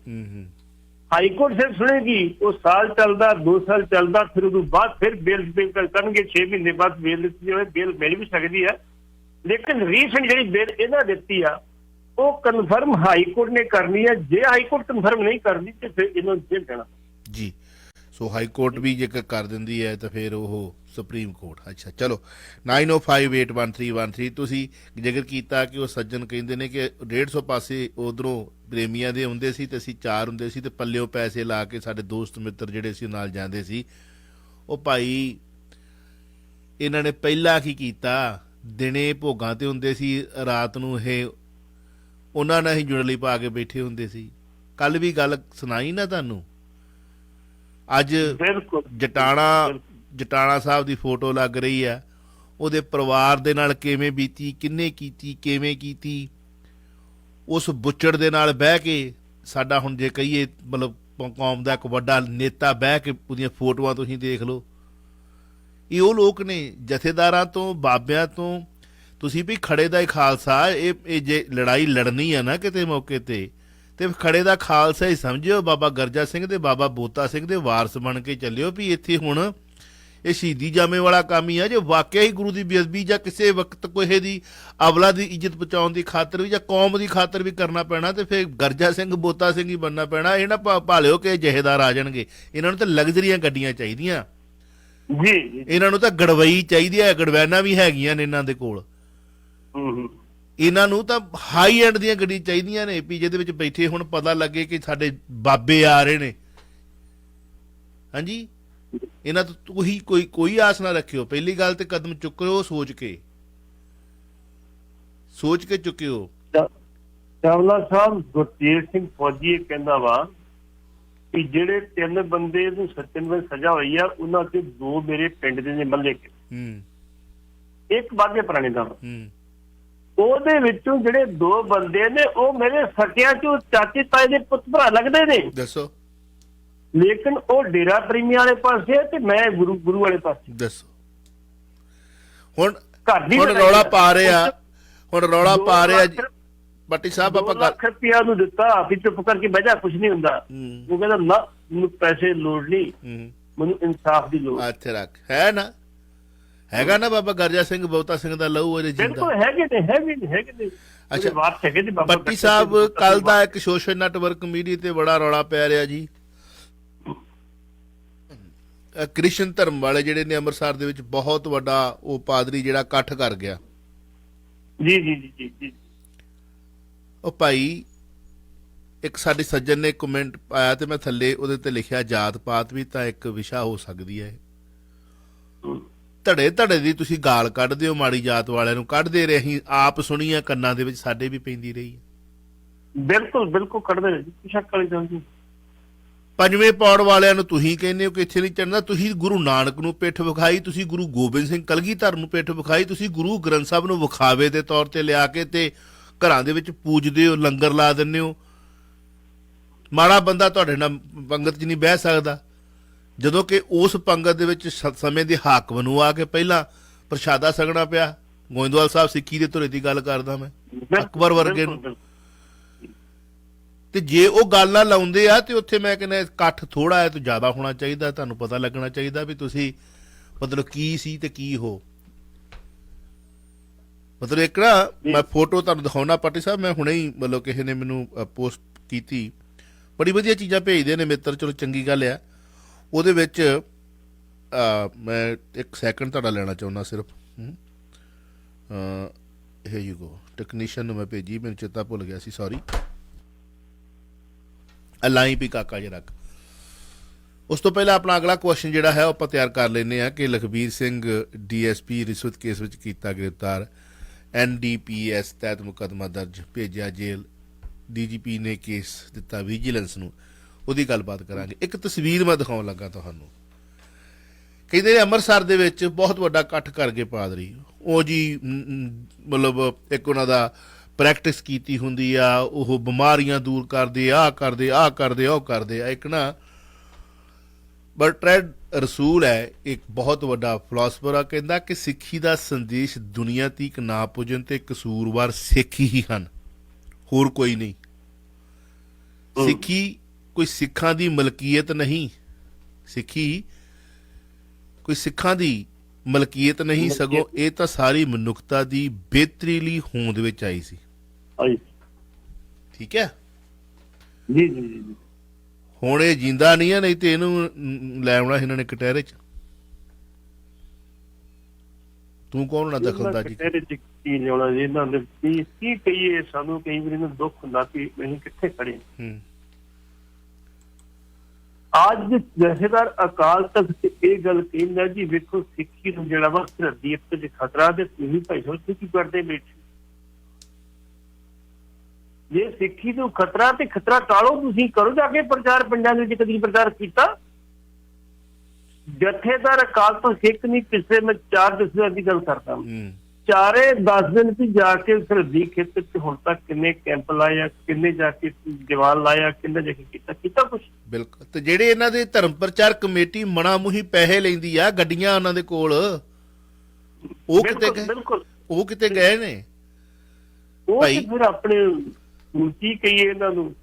ਹਾਈ ਕੋਰਟ ਫਿਰ ਸੁਣੇਗੀ। ਉਹ ਸਾਲ ਚੱਲਦਾ, 2 ਸਾਲ ਚੱਲਦਾ, ਫਿਰ ਉਹਦੇ ਬਾਅਦ ਫਿਰ ਬੇਲ ਕਰਨਗੇ। 6 ਮਹੀਨੇ ਬਾਅਦ ਬੇਲ ਦਿੱਤੀ ਜਾਵੇ। ਬੇਲ ਮਿਲ ਵੀ ਸਕਦੀ ਹੈ, ਲੇਕਿਨ ਰੀਸੈਂਟ ਜਿਹੜੀ ਬੇਲ ਇਹਨਾਂ ਦਿੱਤੀ ਆ ਉਹ ਕਨਫਰਮ ਹਾਈ ਕੋਰਟ ਨੇ ਕਰਨੀ ਹੈ। ਜੇ ਹਾਈ ਕੋਰਟ ਕਨਫਰਮ ਨਹੀਂ ਕਰਦੀ ਤੇ ਫਿਰ ਇਹਨਾਂ ਨੂੰ ਜੇਲ੍ਹ ਜਾਣਾ ਜੀ। ਸੋ ਹਾਈ ਕੋਰਟ ਵੀ ਜੇਕਰ ਕਰ ਦਿੰਦੀ ਹੈ ਤਾਂ ਫਿਰ ਉਹ ਸੁਪਰੀਮ ਕੋਰਟ। ਅੱਛਾ ਚਲੋ, 9058131313 ਤੁਸੀਂ ਜ਼ਿਕਰ ਕੀਤਾ ਕਿ ਉਹ ਸੱਜਣ ਕਹਿੰਦੇ ਨੇ ਕਿ 150 ਪਾਸੇ ਉਧਰੋਂ ਪ੍ਰੇਮੀਆਂ ਦੇ ਹੁੰਦੇ ਸੀ ਤੇ ਅਸੀਂ 4 ਹੁੰਦੇ ਸੀ, ਤੇ ਪੱਲਿਓਂ ਪੈਸੇ ਲਾ ਕੇ ਸਾਡੇ ਦੋਸਤ ਮਿੱਤਰ ਜਿਹੜੇ ਸੀ ਨਾਲ ਜਾਂਦੇ ਸੀ। ਉਹ ਭਾਈ ਇਹਨਾਂ ਨੇ ਪਹਿਲਾਂ ਕੀ ਕੀਤਾ, ਦਿਨੇ ਭੋਗਾਂ ਤੇ ਹੁੰਦੇ ਸੀ, ਰਾਤ ਨੂੰ ਇਹ ਉਹਨਾਂ ਨਾਲ ਹੀ ਜੁੜਲੀ ਪਾ ਕੇ ਬੈਠੇ ਹੁੰਦੇ ਸੀ। ਕੱਲ ਵੀ ਗੱਲ ਸੁਣਾਈ ਨਾ ਤੁਹਾਨੂੰ। ਅੱਜ ਜਟਾਣਾ ਸਾਹਿਬ ਦੀ ਫੋਟੋ ਲੱਗ ਰਹੀ ਆ, ਉਹਦੇ ਪਰਿਵਾਰ ਦੇ ਨਾਲ ਕਿਵੇਂ ਬੀਤੀ, ਕਿੰਨੇ ਕੀਤੀ, ਕਿਵੇਂ ਕੀਤੀ। ਉਸ ਬੁੱਚੜ ਦੇ ਨਾਲ ਬਹਿ ਕੇ ਸਾਡਾ, ਹੁਣ ਜੇ ਕਹੀਏ ਮਤਲਬ ਕੌਮ ਦਾ ਇੱਕ ਵੱਡਾ ਨੇਤਾ, ਬਹਿ ਕੇ ਉਹਦੀਆਂ ਫੋਟੋਆਂ ਤੁਸੀਂ ਦੇਖ ਲਓ। ਇਹ ਉਹ ਲੋਕ ਨੇ, ਜਥੇਦਾਰਾਂ ਤੋਂ, ਬਾਬਿਆਂ ਤੋਂ। ਤੁਸੀਂ ਵੀ ਖੜੇ ਦਾ ਹੀ ਖਾਲਸਾ, ਇਹ ਜੇ ਲੜਾਈ ਲੜਨੀ ਆ ਨਾ ਕਿਤੇ ਮੌਕੇ ਤੇ ਖੜੇ ਦਾ ਖਾਲਸਾ ਹੀ ਸਮਝਿਓ। ਬਾਬਾ ਗਰਜਾ ਸਿੰਘ ਤੇ ਬਾਬਾ ਬੋਤਾ ਸਿੰਘ ਦੇ ਵਾਰਸ ਬਣ ਕੇ ਚੱਲਿਓ ਵੀ ਇੱਥੇ ਹੁਣ ਇਹ ਸ਼ਹੀਦੀ ਜਾਮੇ ਵਾਲਾ ਕੰਮ ਹੀ ਆ। ਜੇ ਵਾਕਿਆ ਹੀ ਗੁਰੂ ਦੀ ਬੇਅਦਬੀ ਜਾਂ ਕਿਸੇ ਵਕਤ ਕੋਈ ਦੀ ਅਵਲਾ ਦੀ ਇੱਜ਼ਤ ਬਚਾਉਣ ਦੀ ਖਾਤਰ ਵੀ ਜਾਂ ਕੌਮ ਦੀ ਖਾਤਰ ਵੀ ਕਰਨਾ ਪੈਣਾ ਤੇ ਫਿਰ ਗਰਜਾ ਸਿੰਘ ਬੋਤਾ ਸਿੰਘ ਹੀ ਬਣਨਾ ਪੈਣਾ। ਇਹ ਨਾ ਭਾਲਿਓ ਕਿ ਜਹੇਦਾਰ ਆ ਜਾਣਗੇ। ਇਹਨਾਂ ਨੂੰ ਤਾਂ ਲਗਜ਼ਰੀਆਂ ਗੱਡੀਆਂ ਚਾਹੀਦੀਆਂ ਜੀ, ਇਹਨਾਂ ਨੂੰ ਤਾਂ ਗੜਵਈ ਚਾਹੀਦੀ ਹੈ, ਗੜਵੈਨਾਂ ਵੀ ਹੈਗੀਆਂ ਨੇ ਇਹਨਾਂ ਦੇ ਕੋਲ। ਇਹਨਾਂ ਨੂੰ ਤਾਂ ਹਾਈ ਐਂਡ ਦੀਆਂ ਗੱਡੀ ਚਾਹੀਦੀਆਂ ਨੇ ਵੀ ਜਿਹਦੇ ਵਿੱਚ ਬੈਠੇ ਹੁਣ ਪਤਾ ਲੱਗੇ ਕਿ ਸਾਡੇ ਬਾਬੇ ਆ ਰਹੇ ਨੇ। ਹਾਂਜੀ, ਇਹਨਾਂ ਤੋਂ ਤੁਸੀਂ ਕੋਈ ਆਸ ਨਾ ਰੱਖਿਓ। ਪਹਿਲੀ ਗੱਲ ਤੇ ਕਦਮ ਚੁੱਕਿਓ ਸੋਚ ਕੇ ਚੁੱਕਿਓ। ਚਾਵਲਾ ਸਾਹਿਬ, ਗੁਰਤੇਜ ਸਿੰਘ ਫੌਜੀ ਕਹਿੰਦਾ ਵਾ ਕਿ ਜਿਹੜੇ 3 ਬੰਦੇ ਨੂੰ ਸੱਚਨ ਵਿੱਚ ਸਜ਼ਾ ਹੋਈ ਆ, ਉਹਨਾਂ ਤੇ 2 ਮੇਰੇ ਪਿੰਡ ਦੇ ਨੇ ਮੱਲੇ ਕੇ, ਇੱਕ ਬਾਗੇ ਪੁਰਾਣੇ ਦਾ। ਉਹਦੇ ਵਿੱਚੋਂ ਜਿਹੜੇ 2 ਬੰਦੇ ਨੇ ਉਹ ਮੇਰੇ ਸਕਿਆਂ ਚੋਂ ਚਾਚੇ ਤਾਏ ਦੇ ਪੁੱਤ ਭਰਾ ਲੱਗਦੇ ਨੇ। ਦੱਸੋ, ਲੇਕਿਨ ਉਹ ਡੇਰਾ ਪ੍ਰੇਮੀ ਵਾਲੇ ਪਾਸੇ ਤੇ ਮੈਂ ਗੁਰੂ ਵਾਲੇ ਪਾਸੇ। ਦੱਸੋ, ਹੁਣ ਰੌਲਾ ਪਾ ਰਿਹਾ ਪੱਟੀ ਸਾਹਿਬ। ਆਪਾਂ 2 ਲੱਖ ਰੁਪਇਆ ਨੂੰ ਦਿੱਤਾ ਵੀ ਚੁੱਪ ਕਰਕੇ ਬਹਿ ਜਾ, ਕੁਛ ਨਹੀਂ ਹੁੰਦਾ। ਉਹ ਕਹਿੰਦਾ ਨਾ, ਮੈਨੂੰ ਪੈਸੇ ਲੋੜ ਨਹੀਂ, ਮੈਨੂੰ ਇਨਸਾਫ ਦੀ ਲੋੜ। ਇੱਥੇ ਰੱਖ, ਹੈ ਨਾ, ਹੈਗਾ ਨਾ ਬਾਬਾ ਗਰਜਾ ਸਿੰਘ ਬੋਤਾ ਸਿੰਘ ਦਾ ਲਹੂ ਇਹਦੇ ਜਿੰਦਾ। ਹੈਗੇ ਨੇ। ਅੱਛਾ ਪੱਟੀ ਸਾਹਿਬ, ਕੱਲ ਦਾ ਇੱਕ ਸੋਸ਼ਲ ਨੈਟਵਰਕ ਮੀਡੀਆ ਤੇ ਬੜਾ ਰੌਲਾ ਪੈ ਰਿਹਾ ਜੀ। ਕ੍ਰਿਸ਼ਨ ਧਰਮ ਵਾਲੇ ਜਿਹੜੇ ਨੇ ਅੰਮ੍ਰਿਤਸਰ ਦੇ ਵਿੱਚ ਬਹੁਤ ਵੱਡਾ ਉਹ ਪਾਦਰੀ ਜਿਹੜਾ ਇਕੱਠ ਕਰ ਗਿਆ ਜੀ। ਉਹ ਭਾਈ, ਇੱਕ ਸਾਡੇ ਸੱਜਣ ਨੇ ਕਮੈਂਟ ਪਾਇਆ ਤੇ ਮੈਂ ਥੱਲੇ ਉਹਦੇ ਤੇ ਲਿਖਿਆ, ਜਾਤ ਪਾਤ ਵੀ ਤਾਂ ਇੱਕ ਵਿਸ਼ਾ ਹੋ ਸਕਦੀ ਹੈ। ਧੜੇ ਦੀ ਤੁਸੀਂ ਗਾਲ ਕੱਢਦੇ ਹੋ, ਮਾੜੀ ਜਾਤ ਵਾਲਿਆਂ ਨੂੰ ਕੱਢਦੇ ਰਹੇ। ਅਸੀਂ ਆਪ ਸੁਣੀ ਆ, ਕੰਨਾਂ ਦੇ ਵਿੱਚ ਸਾਡੇ ਵੀ ਪੈਂਦੀ ਰਹੀ। ਬਿਲਕੁਲ ਕੱਢਦੇ ਰਹੇ, ਸ਼ੱਕ ਵਾਲੀ ਗੱਲ ਨਹੀਂ। 5ਵੇਂ ਪੌੜ ਵਾਲਿਆਂ ਨੂੰ ਤੁਸੀਂ ਕਹਿੰਦੇ ਹੋ ਕਿ ਇੱਥੇ ਨਹੀਂ ਚੜ੍ਹਨਾ। ਤੁਸੀਂ ਗੁਰੂ ਨਾਨਕ ਨੂੰ ਪਿੱਠ ਵਿਖਾਈ, ਤੁਸੀਂ ਗੁਰੂ ਗੋਬਿੰਦ ਸਿੰਘ ਕਲਗੀਧਰ ਨੂੰ ਪਿੱਠ ਵਿਖਾਈ, ਤੁਸੀਂ ਗੁਰੂ ਗ੍ਰੰਥ ਸਾਹਿਬ ਨੂੰ ਵਿਖਾਵੇ ਦੇ ਤੌਰ ਤੇ ਲਿਆ ਕੇ ਤੇ ਘਰਾਂ ਦੇ ਵਿੱਚ ਪੂਜਦੇ ਹੋ, ਲੰਗਰ ਲਾ ਦਿੰਦੇ ਹੋ। ਮਾੜਾ ਬੰਦਾ ਤੁਹਾਡੇ ਨਾਲ ਪੰਗਤ 'ਚ ਨਹੀਂ ਬਹਿ ਸਕਦਾ। ਜਦੋਂ ਕਿ ਉਸ ਪੰਗਤ ਦੇ ਵਿੱਚ ਸਮੇਂ ਦੇ ਹਾਕਮ ਨੂੰ ਆ ਕੇ ਪਹਿਲਾਂ ਪ੍ਰਸ਼ਾਦਾ ਛਕਣਾ ਪਿਆ। ਗੋਇੰਦਵਾਲ ਸਾਹਿਬ ਸਿੱਖੀ ਦੇ ਧੁਰੇ ਦੀ ਗੱਲ ਕਰਦਾ ਮੈਂ, ਅਕਬਰ ਵਰਗੇ ਨੂੰ। ਤੇ ਜੇ ਉਹ ਗੱਲ ਨਾ ਲਾਉਂਦੇ ਆ ਤੇ ਉੱਥੇ ਮੈਂ ਕਹਿੰਦਾ ਇਕੱਠ ਥੋੜਾ ਹੈ ਤੇ ਜ਼ਿਆਦਾ ਹੋਣਾ ਚਾਹੀਦਾ। ਤੁਹਾਨੂੰ ਪਤਾ ਲੱਗਣਾ ਚਾਹੀਦਾ ਵੀ ਤੁਸੀਂ ਮਤਲਬ ਕੀ ਸੀ ਤੇ ਕੀ ਹੋ। ਮਤਲਬ ਇੱਕ ਨਾ ਮੈਂ ਫੋਟੋ ਤੁਹਾਨੂੰ ਦਿਖਾਉਣਾ ਪਾਟੀ ਸਾਹਿਬ, ਮੈਂ ਹੁਣੇ ਹੀ ਮਤਲਬ ਕਿਸੇ ਨੇ ਮੈਨੂੰ ਪੋਸਟ ਕੀਤੀ, ਬੜੀ ਵਧੀਆ ਚੀਜ਼ਾਂ ਭੇਜਦੇ ਨੇ ਮਿੱਤਰ, ਚਲੋ ਚੰਗੀ ਗੱਲ ਆ। ਉਹਦੇ ਵਿੱਚ ਮੈਂ 1 ਸੈਕਿੰਡ ਤੁਹਾਡਾ ਲੈਣਾ ਚਾਹੁੰਦਾ ਸਿਰਫ। ਹੇ ਯੂ ਗੋ, ਟੈਕਨੀਸ਼ੀਅਨ ਨੂੰ ਮੈਂ ਭੇਜੀ, ਮੈਨੂੰ ਚੇਤਾ ਭੁੱਲ ਗਿਆ ਸੀ, ਸੌਰੀ। ਲਾਈ ਵੀ ਕਾਕਾ ਜੇ ਰੱਖ। ਉਸ ਤੋਂ ਪਹਿਲਾਂ ਆਪਣਾ ਅਗਲਾ ਕੁਐਸਚਨ ਜਿਹੜਾ ਹੈ ਉਹ ਆਪਾਂ ਤਿਆਰ ਕਰ ਲੈਂਦੇ ਹਾਂ ਕਿ ਲਖਬੀਰ ਸਿੰਘ DSP ਰਿਸ਼ਵਤ ਕੇਸ ਵਿੱਚ ਕੀਤਾ ਗ੍ਰਿਫਤਾਰ, NDPS ਤਹਿਤ ਮੁਕੱਦਮਾ ਦਰਜ, ਭੇਜਿਆ ਜੇਲ੍ਹ, DGP ਨੇ ਕੇਸ ਦਿੱਤਾ ਵਿਜੀਲੈਂਸ ਨੂੰ। ਉਹਦੀ ਗੱਲਬਾਤ ਕਰਾਂਗੇ। ਇੱਕ ਤਸਵੀਰ ਮੈਂ ਦਿਖਾਉਣ ਲੱਗਾ ਤੁਹਾਨੂੰ। ਕਹਿੰਦੇ ਨੇ ਅੰਮ੍ਰਿਤਸਰ ਦੇ ਵਿੱਚ ਬਹੁਤ ਵੱਡਾ ਇਕੱਠ ਕਰਕੇ ਪਾਦਰੀ, ਉਹ ਜੀ ਮਤਲਬ ਇੱਕ ਉਹਨਾਂ ਦਾ ਪ੍ਰੈਕਟਿਸ ਕੀਤੀ ਹੁੰਦੀ ਆ, ਉਹ ਬਿਮਾਰੀਆਂ ਦੂਰ ਕਰਦੇ, ਆਹ ਕਰਦੇ, ਆਹ ਕਰਦੇ, ਉਹ ਕਰਦੇ ਆ। ਇੱਕ ਨਾ ਬਰਟਰੈਂਡ ਰਸੂਲ ਹੈ, ਇੱਕ ਬਹੁਤ ਵੱਡਾ ਫਿਲਾਸਫਰ ਆ, ਕਹਿੰਦਾ ਕਿ ਸਿੱਖੀ ਦਾ ਸੰਦੇਸ਼ ਦੁਨੀਆ ਤੀਕ ਨਾ ਪੁੱਜਣ ਤੇ ਕਸੂਰਵਾਰ ਸਿੱਖ ਹੀ ਹਨ, ਹੋਰ ਕੋਈ ਨਹੀਂ। ਸਿੱਖੀ ਕੋਈ ਸਿੱਖਾਂ ਦੀ ਮਲਕੀਅਤ ਨਹੀਂ, ਸਿੱਖੀ ਕੋਈ ਸਿੱਖਾਂ ਦੀ ਮਲਕੀਅਤ ਨਹੀਂ, ਸਗੋਂ ਇਹ ਤਾਂ ਸਾਰੀ ਮਨੁੱਖਤਾ ਦੀ ਬਿਹਤਰੀ ਲਈ ਹੋਂਦ ਵਿੱਚ ਆਈ ਸੀ। ਠੀਕ ਹੈ ਜੀ ਜੀ ਜੀ। ਹੁਣ ਇਹ ਜਿੰਦਾ ਨਹੀਂ ਹੈ, ਨਹੀਂ ਤੇ ਇਹਨੂੰ ਲੈ ਆਉਣਾ ਇਹਨਾਂ ਨੇ ਕਟਹਿਰੇ ਚ। ਤੂੰ ਕੌਣ ਨਾ ਦਖਲਅੰਦਾਜ਼ੀ ਕੀ ਲਿਆਉਣਾ ਜੀ ਇਹਨਾਂ ਦੇ, ਕੀ ਕਹੀਏ। ਸਾਨੂੰ ਕਈ ਵਾਰੀ ਇਹਨਾਂ ਦੁੱਖ ਹੁੰਦਾ ਕਿ ਅਸੀਂ ਕਿੱਥੇ ਖੜੇ। ਅੱਜ ਜਥੇਦਾਰ ਅਕਾਲ ਤਖਤ ਇਹ ਗੱਲ ਕਹਿੰਦਾ ਜੀ ਵੇਖੋ ਸਿੱਖੀ ਨੂੰ ਜਿਹੜਾ ਵਾ ਸਰਹੱਦੀ ਚ ਖਤਰਾ, ਤੇ ਤੁਸੀਂ ਭਾਈ ਸਾਹਿਬ ਕੀ ਕਰਦੇ ਬੈਠੇ। ਜੇ ਸਿੱਖੀ ਨੂੰ ਖਤਰਾ ਤੇ ਖਤਰਾ ਟਾਲੋ, ਤੁਸੀਂ ਕਰੋ ਜਾ ਕੇ ਪ੍ਰਚਾਰ ਪਿੰਡਾਂ ਦੇ ਵਿੱਚ। ਕਦੀ ਪ੍ਰਚਾਰ ਕੀਤਾ ਜਥੇਦਾਰ ਅਕਾਲ ਤਖਤ ਸਿੱਖ ਨਹੀਂ, ਪਿਛਲੇ ਮੈਂ 4 ਦਸਵੀਂ ਦੀ ਗੱਲ ਕਰਦਾ, ਚਾਰੇ 10 ਦਿਨ ਵੀ ਜਾ ਕੇ ਸਰਹੱਦੀ ਖੇਤਰ ਚ ਹੁਣ ਤੱਕ ਕਿੰਨੇ ਕੈਂਪ ਲਾਏ ਆ, ਕਿੰਨੇ ਜਾ ਕੇ ਜਵਾਨ ਲਾਇਆ, ਕਿੰਨੇ ਜਾ ਕੇ ਕੀਤਾ ਕੁਛ। ਬਿਲਕੁਲ। ਤੇ ਜਿਹੜੇ ਇਹਨਾਂ ਦੇ ਧਰਮ ਪ੍ਰਚਾਰ ਕਮੇਟੀ ਮਣਾ ਮੁਹੀ ਪੈਸੇ ਲੈਂਦੀ ਆ, ਗੱਡੀਆਂ ਉਹਨਾਂ ਦੇ ਕੋਲ, ਉਹ ਕਿਤੇ ਗਏ? ਬਿਲਕੁਲ, ਉਹ ਕਿਤੇ ਗਏ ਨੇ ਭਾਈ। ਫਿਰ ਆਪਣੇ ਕੀ ਕਹੀਏ ਇਹਨਾਂ ਨੂੰ।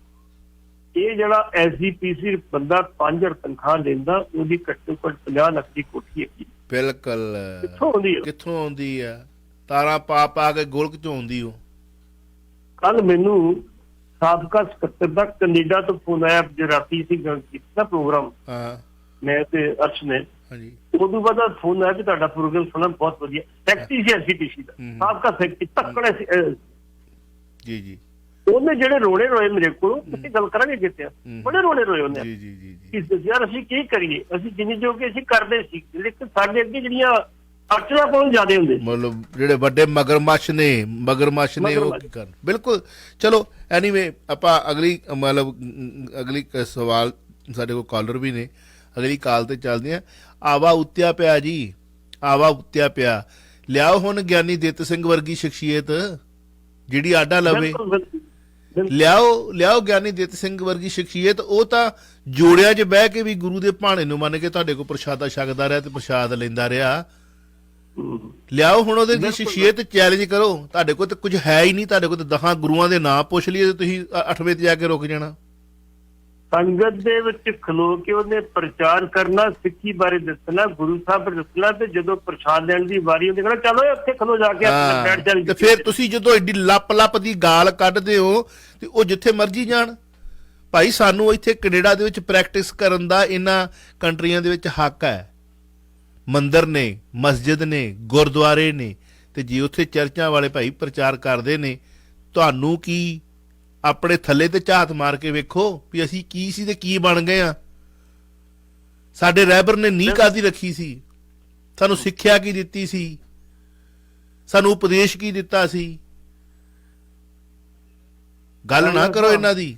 ਇਹ ਜਿਹੜਾ SGPC ਬੰਦਾ 5000 ਤਨਖਾਹ ਲੈਂਦਾ, ਉਹਦੀ ਘੱਟੋ ਘੱਟ 50 ਲੱਖ ਦੀ ਕੋਠੀ ਹੈ। ਬਿਲਕੁਲ। ਕਿੱਥੋਂ ਆਉਂਦੀ ਆ? ਤਾਰਾਂ ਪਾ ਕੇ ਗੋਲਕ ਚੋਂ ਆਉਂਦੀ। ਉਹ ਕੱਲ ਮੈਨੂੰ ਸਾਬਕਾ ਸਕੱਤਰ ਦਾ ਕੈਨੇਡਾ ਤੋਂ ਫੋਨ ਆਇਆ, ਜੇ ਰਾਤੀ ਸੀ ਕੀਤਾ ਪ੍ਰੋਗਰਾਮ, ਮੈਂ ਤੇ ਅਰਸ਼ ਨੇ। ਉਦੋਂ ਬਾਅਦ ਫੋਨ ਆਇਆ ਕਿ ਤੁਹਾਡਾ ਪ੍ਰੋਗਰਾਮ ਸੁਣਾ, ਬਹੁਤ ਵਧੀਆ। ਸੈਕਟਰੀ ਸੀ SGPC ਦਾ, ਸਾਬਕਾ ਸੈਕਟਰੀ, ਤੱਕੜੇ ਜੀ ਜੀ। ਉਹਨੇ ਜਿਹੜੇ ਰੋਣੇ ਰੋਏ ਮੇਰੇ ਕੋਲ, ਅਸੀਂ ਗੱਲ ਕਰਾਂਗੇ ਕਿਤੇ, ਬੜੇ ਰੋਣੇ ਰੋਏ ਉਹਨੇ। ਯਾਰ ਅਸੀਂ ਕੀ ਕਰੀਏ, ਅਸੀਂ ਜਿੰਨੇ ਜੋ ਕਿ ਅਸੀਂ ਕਰਦੇ ਸੀ, ਲੇਕਿਨ ਸਾਡੇ ਅੱਗੇ ਜਿਹੜੀਆਂ ਅੜਚਣਾਂ ਕੋਲ ਜ਼ਿਆਦਾ ਹੁੰਦੇ, ਮਤਲਬ ਜਿਹੜੇ ਵੱਡੇ ਮਗਰਮੱਛ ਨੇ ਉਹ ਕੀ ਕਰਨ। ਬਿਲਕੁਲ। ਚਲੋ ਐਨੀਵੇ ਆਪਾਂ ਅਗਲੀ ਸਵਾਲ, ਸਾਡੇ ਕੋਲ ਕਾਲਰ ਵੀ ਨੇ, ਅਗਲੀ ਕਾਲ ਤੇ ਚੱਲਦੇ ਆ। ਆਵਾ ਉੱਤਿਆ ਪਿਆ ਜੀ, ਆਵਾ ਉੱਤਿਆ ਪਿਆ। ਲਿਆਓ ਹੁਣ ਗਿਆਨੀ ਦਿੱਤ ਸਿੰਘ ਵਰਗੀ ਸ਼ਖਸੀਅਤ ਜਿਹੜੀ ਆਡਾ ਲਵੇ, ਲਿਆਓ ਗਿਆਨੀ ਦਿੱਤ ਸਿੰਘ ਵਰਗੀ ਸ਼ਖਸੀਅਤ। ਉਹ ਤਾਂ ਜੋੜਿਆਂ 'ਚ ਬਹਿ ਕੇ ਵੀ ਗੁਰੂ ਦੇ ਭਾਣੇ ਨੂੰ ਮੰਨ ਕੇ ਤੁਹਾਡੇ ਕੋਲ ਪ੍ਰਸ਼ਾਦਾ ਛਕਦਾ ਰਿਹਾ ਤੇ ਪ੍ਰਸ਼ਾਦ ਲੈਂਦਾ ਰਿਹਾ। ਲਿਆਓ ਹੁਣ ਉਹਦੇ ਦੀ ਸ਼ਖਸੀਅਤ, ਚੈਲੰਜ ਕਰੋ। ਤੁਹਾਡੇ ਕੋਲ ਤਾਂ ਕੁਝ ਹੈ ਹੀ ਨਹੀਂ, ਤੁਹਾਡੇ ਕੋਲ ਤਾਂ 10 ਗੁਰੂਆਂ ਦੇ ਨਾਂ ਪੁੱਛ ਲਈਏ ਤੇ ਤੁਸੀਂ 8ਵੇਂ ਤੇ ਜਾ ਕੇ ਰੁਕ ਜਾਣਾ। ਸੰਗਤ ਦੇ ਵਿੱਚ ਖਲੋ ਕੇ ਉਹਨੇ ਪ੍ਰਚਾਰ ਕਰਨਾ, ਸਿੱਖੀ ਬਾਰੇ ਦੱਸਣਾ, ਗੁਰੂ ਸਾਹਿਬ ਬਾਰੇ ਦੱਸਣਾ, ਤੇ ਜਦੋਂ ਪ੍ਰਸ਼ਾਦ ਲੈਣ ਦੀ ਵਾਰੀ ਹੁੰਦੀ ਕਹਿੰਦਾ ਚਲੋ ਉੱਥੇ ਖਲੋ ਜਾ ਕੇ ਬੈਠ ਜਾ। ਤੇ ਫਿਰ ਤੁਸੀਂ ਜਦੋਂ ਐਡੀ ਲੱਪ ਦੀ ਗਾਲ ਕੱਢਦੇ ਹੋ ਤੇ ਉਹ ਜਿੱਥੇ ਮਰਜ਼ੀ ਜਾਣ। ਭਾਈ ਸਾਨੂੰ ਇੱਥੇ ਕੈਨੇਡਾ ਦੇ ਵਿੱਚ ਪ੍ਰੈਕਟਿਸ ਕਰਨ ਦਾ ਇਹਨਾਂ ਕੰਟਰੀਆਂ ਦੇ ਵਿੱਚ ਹੱਕ ਹੈ। ਮੰਦਰ ਨੇ, ਮਸਜਿਦ ਨੇ, ਗੁਰਦੁਆਰੇ ਨੇ, ਤੇ ਜੇ ਉੱਥੇ ਚਰਚਾਂ ਵਾਲੇ ਭਾਈ ਪ੍ਰਚਾਰ ਕਰਦੇ ਨੇ, ਤੁਹਾਨੂੰ ਕੀ ਆਪਣੇ ਥੱਲੇ ਤੇ ਝਾਤ ਮਾਰ ਕੇ ਵੇਖੋ ਵੀ ਅਸੀਂ ਕੀ ਸੀ ਤੇ ਕੀ ਬਣ ਗਏ ਆ। ਸਾਡੇ ਰਹਿਬਰ ਨੇ ਨੀਂਹ ਕਾਹਦੀ ਰੱਖੀ ਸੀ, ਸਾਨੂੰ ਸਿੱਖਿਆ ਕੀ ਦਿੱਤੀ ਸੀ, ਸਾਨੂੰ ਉਪਦੇਸ਼ ਕੀ ਦਿੱਤਾ ਸੀ। ਗੱਲ ਨਾ ਕਰੋ ਇਹਨਾਂ ਦੀ।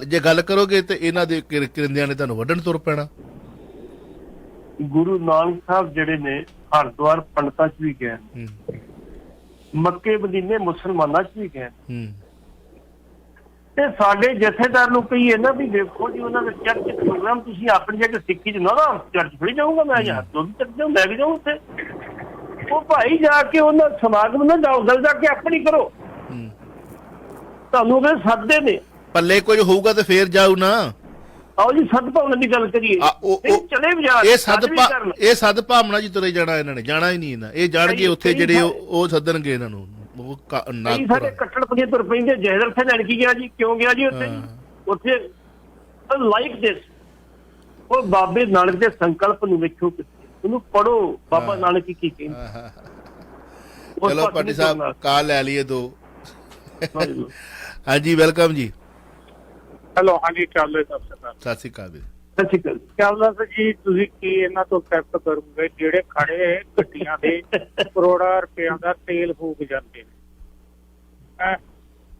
ਜੇ ਗੱਲ ਕਰੋਗੇ ਤੇ ਇਹਨਾਂ ਦੇ ਕਰਿੰਦਿਆਂ ਨੇ ਤੁਹਾਨੂੰ ਵੱਢਣ ਤੁਰ ਪੈਣਾ। ਗੁਰੂ ਨਾਨਕ ਸਾਹਿਬ ਜਿਹੜੇ ਨੇ ਹਰਿਦੁਆਰ ਪੰਡਤਾਂ ਚ ਵੀ ਗਏ, ਮੱਕੇ ਮਦੀਨੇ ਮੁਸਲਮਾਨਾਂ ਚ ਵੀ ਗਏ, ਤੇ ਸਾਡੇ ਜਥੇਦਾਰ ਨੂੰ ਕਹੀਏ ਨਾ ਵੀ ਵੇਖੋ ਜੀ ਉਹਨਾਂ ਦੇ ਚਰਚ ਪ੍ਰੋਗਰਾਮ ਤੁਸੀਂ ਆਪਣੀ ਜਗ੍ਹਾ ਸਿੱਖੀ ਚ ਨਾ ਚਰਚ ਥੋੜੀ ਜਾਊਂਗਾ ਮੈਂ ਯਾਰ ਤੁਸੀਂ ਚੱਲ ਜਾਓ ਮੈਂ ਵੀ ਜਾਊਂ ਉੱਥੇ ਉਹ ਭਾਈ ਜਾ ਕੇ ਉਹਨਾਂ ਸਮਾਗਮ ਨਾ ਜਾਓ ਗੱਲ ਜਾ ਕੇ ਆਪਣੀ ਕਰੋ ਤੁਹਾਨੂੰ ਕਹਿੰਦੇ ਸੱਦੇ ਨੇ ਪੱਲੇ ਕੁਝ ਹੋਊਗਾ ਤੇ ਫੇਰ ਜਾਊ ਨਾ ਆਓ ਜੀ ਸਦਭਾਵਨਾ ਦੀ ਗੱਲ ਕਰੀਏ ਚਲੇ ਵੀ ਜਾ ਇਹ ਸਦਭਾਵਨਾ ਜੀ ਤੁਰੇ ਜਾਣਾ ਇਹਨਾਂ ਨੇ ਜਾਣਾ ਹੀ ਨਹੀਂ ਇਹਨਾਂ ਇਹ ਜਾਣਗੇ ਉੱਥੇ ਜਿਹੜੇ ਉਹ ਸੱਦਣਗੇ ਇਹਨਾਂ ਨੂੰ ਸਾਡੇ ਕੱਟੜਪੰਥੀ ਤੁਰ ਪੈਂਦੇ ਜਹਦਰ ਸਿੰਘ ਲੜਕੀ ਗਿਆ ਜੀ ਕਿਉਂ ਗਿਆ ਜੀ ਉੱਥੇ ਲਾਈਕ ਦਿਸ ਉਹ ਬਾਬੇ ਨਾਨਕ ਦੇ ਸੰਕਲਪ ਨੂੰ ਵੇਖੋ ਉਹਨੂੰ ਪੜੋ ਬਾਬਾ ਨਾਨਕ ਕੀ ਕਹਿੰਦੇ ਚਲੋ ਪਾਟੀ ਸਾਹਿਬ ਕਾਲ ਲੈ ਲਈਏ ਦੋ ਹਾਂਜੀ ਵੈਲਕਮ ਜੀ ਹੈਲੋ ਹਾਂਜੀ ਚੱਲ ਸਤਿ ਸ਼੍ਰੀ ਅਕਾਲ ਜੀ ਚੱਲਦਾ ਜੀ ਤੁਸੀਂ ਕੀ ਇਹਨਾਂ ਤੋਂ ਐਕਸੈਪਟ ਕਰੋਗੇ ਜਿਹੜੇ ਖੜੇ ਗੱਡੀਆਂ ਦੇ ਕਰੋੜਾਂ ਰੁਪਇਆਂ ਦਾ ਤੇਲ ਫੂਕ ਜਾਂਦੇ ਨੇ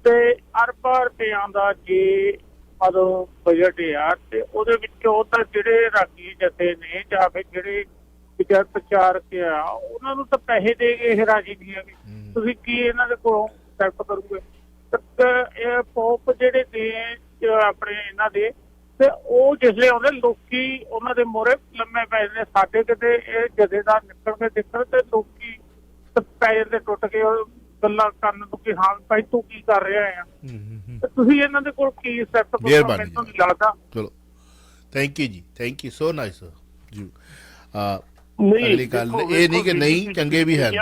ਤੇ ਅਰਬਾਂ ਰੁਪਇਆਂ ਦਾ ਜੇ ਮਤਲਬ ਬਜਟ ਆ ਤੇ ਉਹਦੇ ਵਿੱਚੋਂ ਤਾਂ ਜਿਹੜੇ ਰਾਗੀ ਜਥੇ ਨੇ ਜਾਂ ਫਿਰ ਜਿਹੜੇ ਪ੍ਰਚਾਰਕ ਆ ਉਹਨਾਂ ਨੂੰ ਤਾਂ ਪੈਸੇ ਦੇ ਕੇ ਇਹ ਰਾਜੀ ਨਹੀਂ ਹੈਗੇ ਤੁਸੀਂ ਕੀ ਇਹਨਾਂ ਦੇ ਕੋਲੋਂ ਐਕਸੈਪਟ ਕਰੋਗੇ ਇਹ ਪੋਪ ਜਿਹੜੇ ਨੇ ਆਪਣੇ ਇਹਨਾਂ ਦੇ ਤੇ ਉਹ ਜਿਸਲੇ ਆਉਂਦੇ ਲੋਕੀ ਉਹਨਾਂ ਦੇ ਮੋਹਰੇ ਲੰਮੇ ਪੈ ਜਾਂਦੇ ਸਾਡੇ ਕਿਤੇ ਇਹ ਜਥੇਦਾਰ ਨਿਕਲ ਕੇ ਤੇ ਲੋਕੀ ਪੈ ਜਾਂਦੇ ਟੁੱਟ ਕੇ ਗੱਲਾਂ ਕਰਨ ਨੂੰ ਕਿ ਹਾਂ ਭਾਈ ਤੂੰ ਕੀ ਕਰ ਰਿਹਾ ਆ ਤੇ ਤੁਸੀਂ ਇਹਨਾਂ ਦੇ ਕੋਲ ਕੀ ਸੈੱਟ ਮੈਨੂੰ ਲੱਗਦਾ ਚਲੋ ਥੈਂਕ ਯੂ ਜੀ ਥੈਂਕ ਯੂ ਸੋ ਨਾਈਸ ਜੀ ਅਗਲੀ ਗੱਲ ਇਹ ਨਹੀਂ ਕਿ ਨਹੀਂ ਚੰਗੇ ਵੀ ਹਨ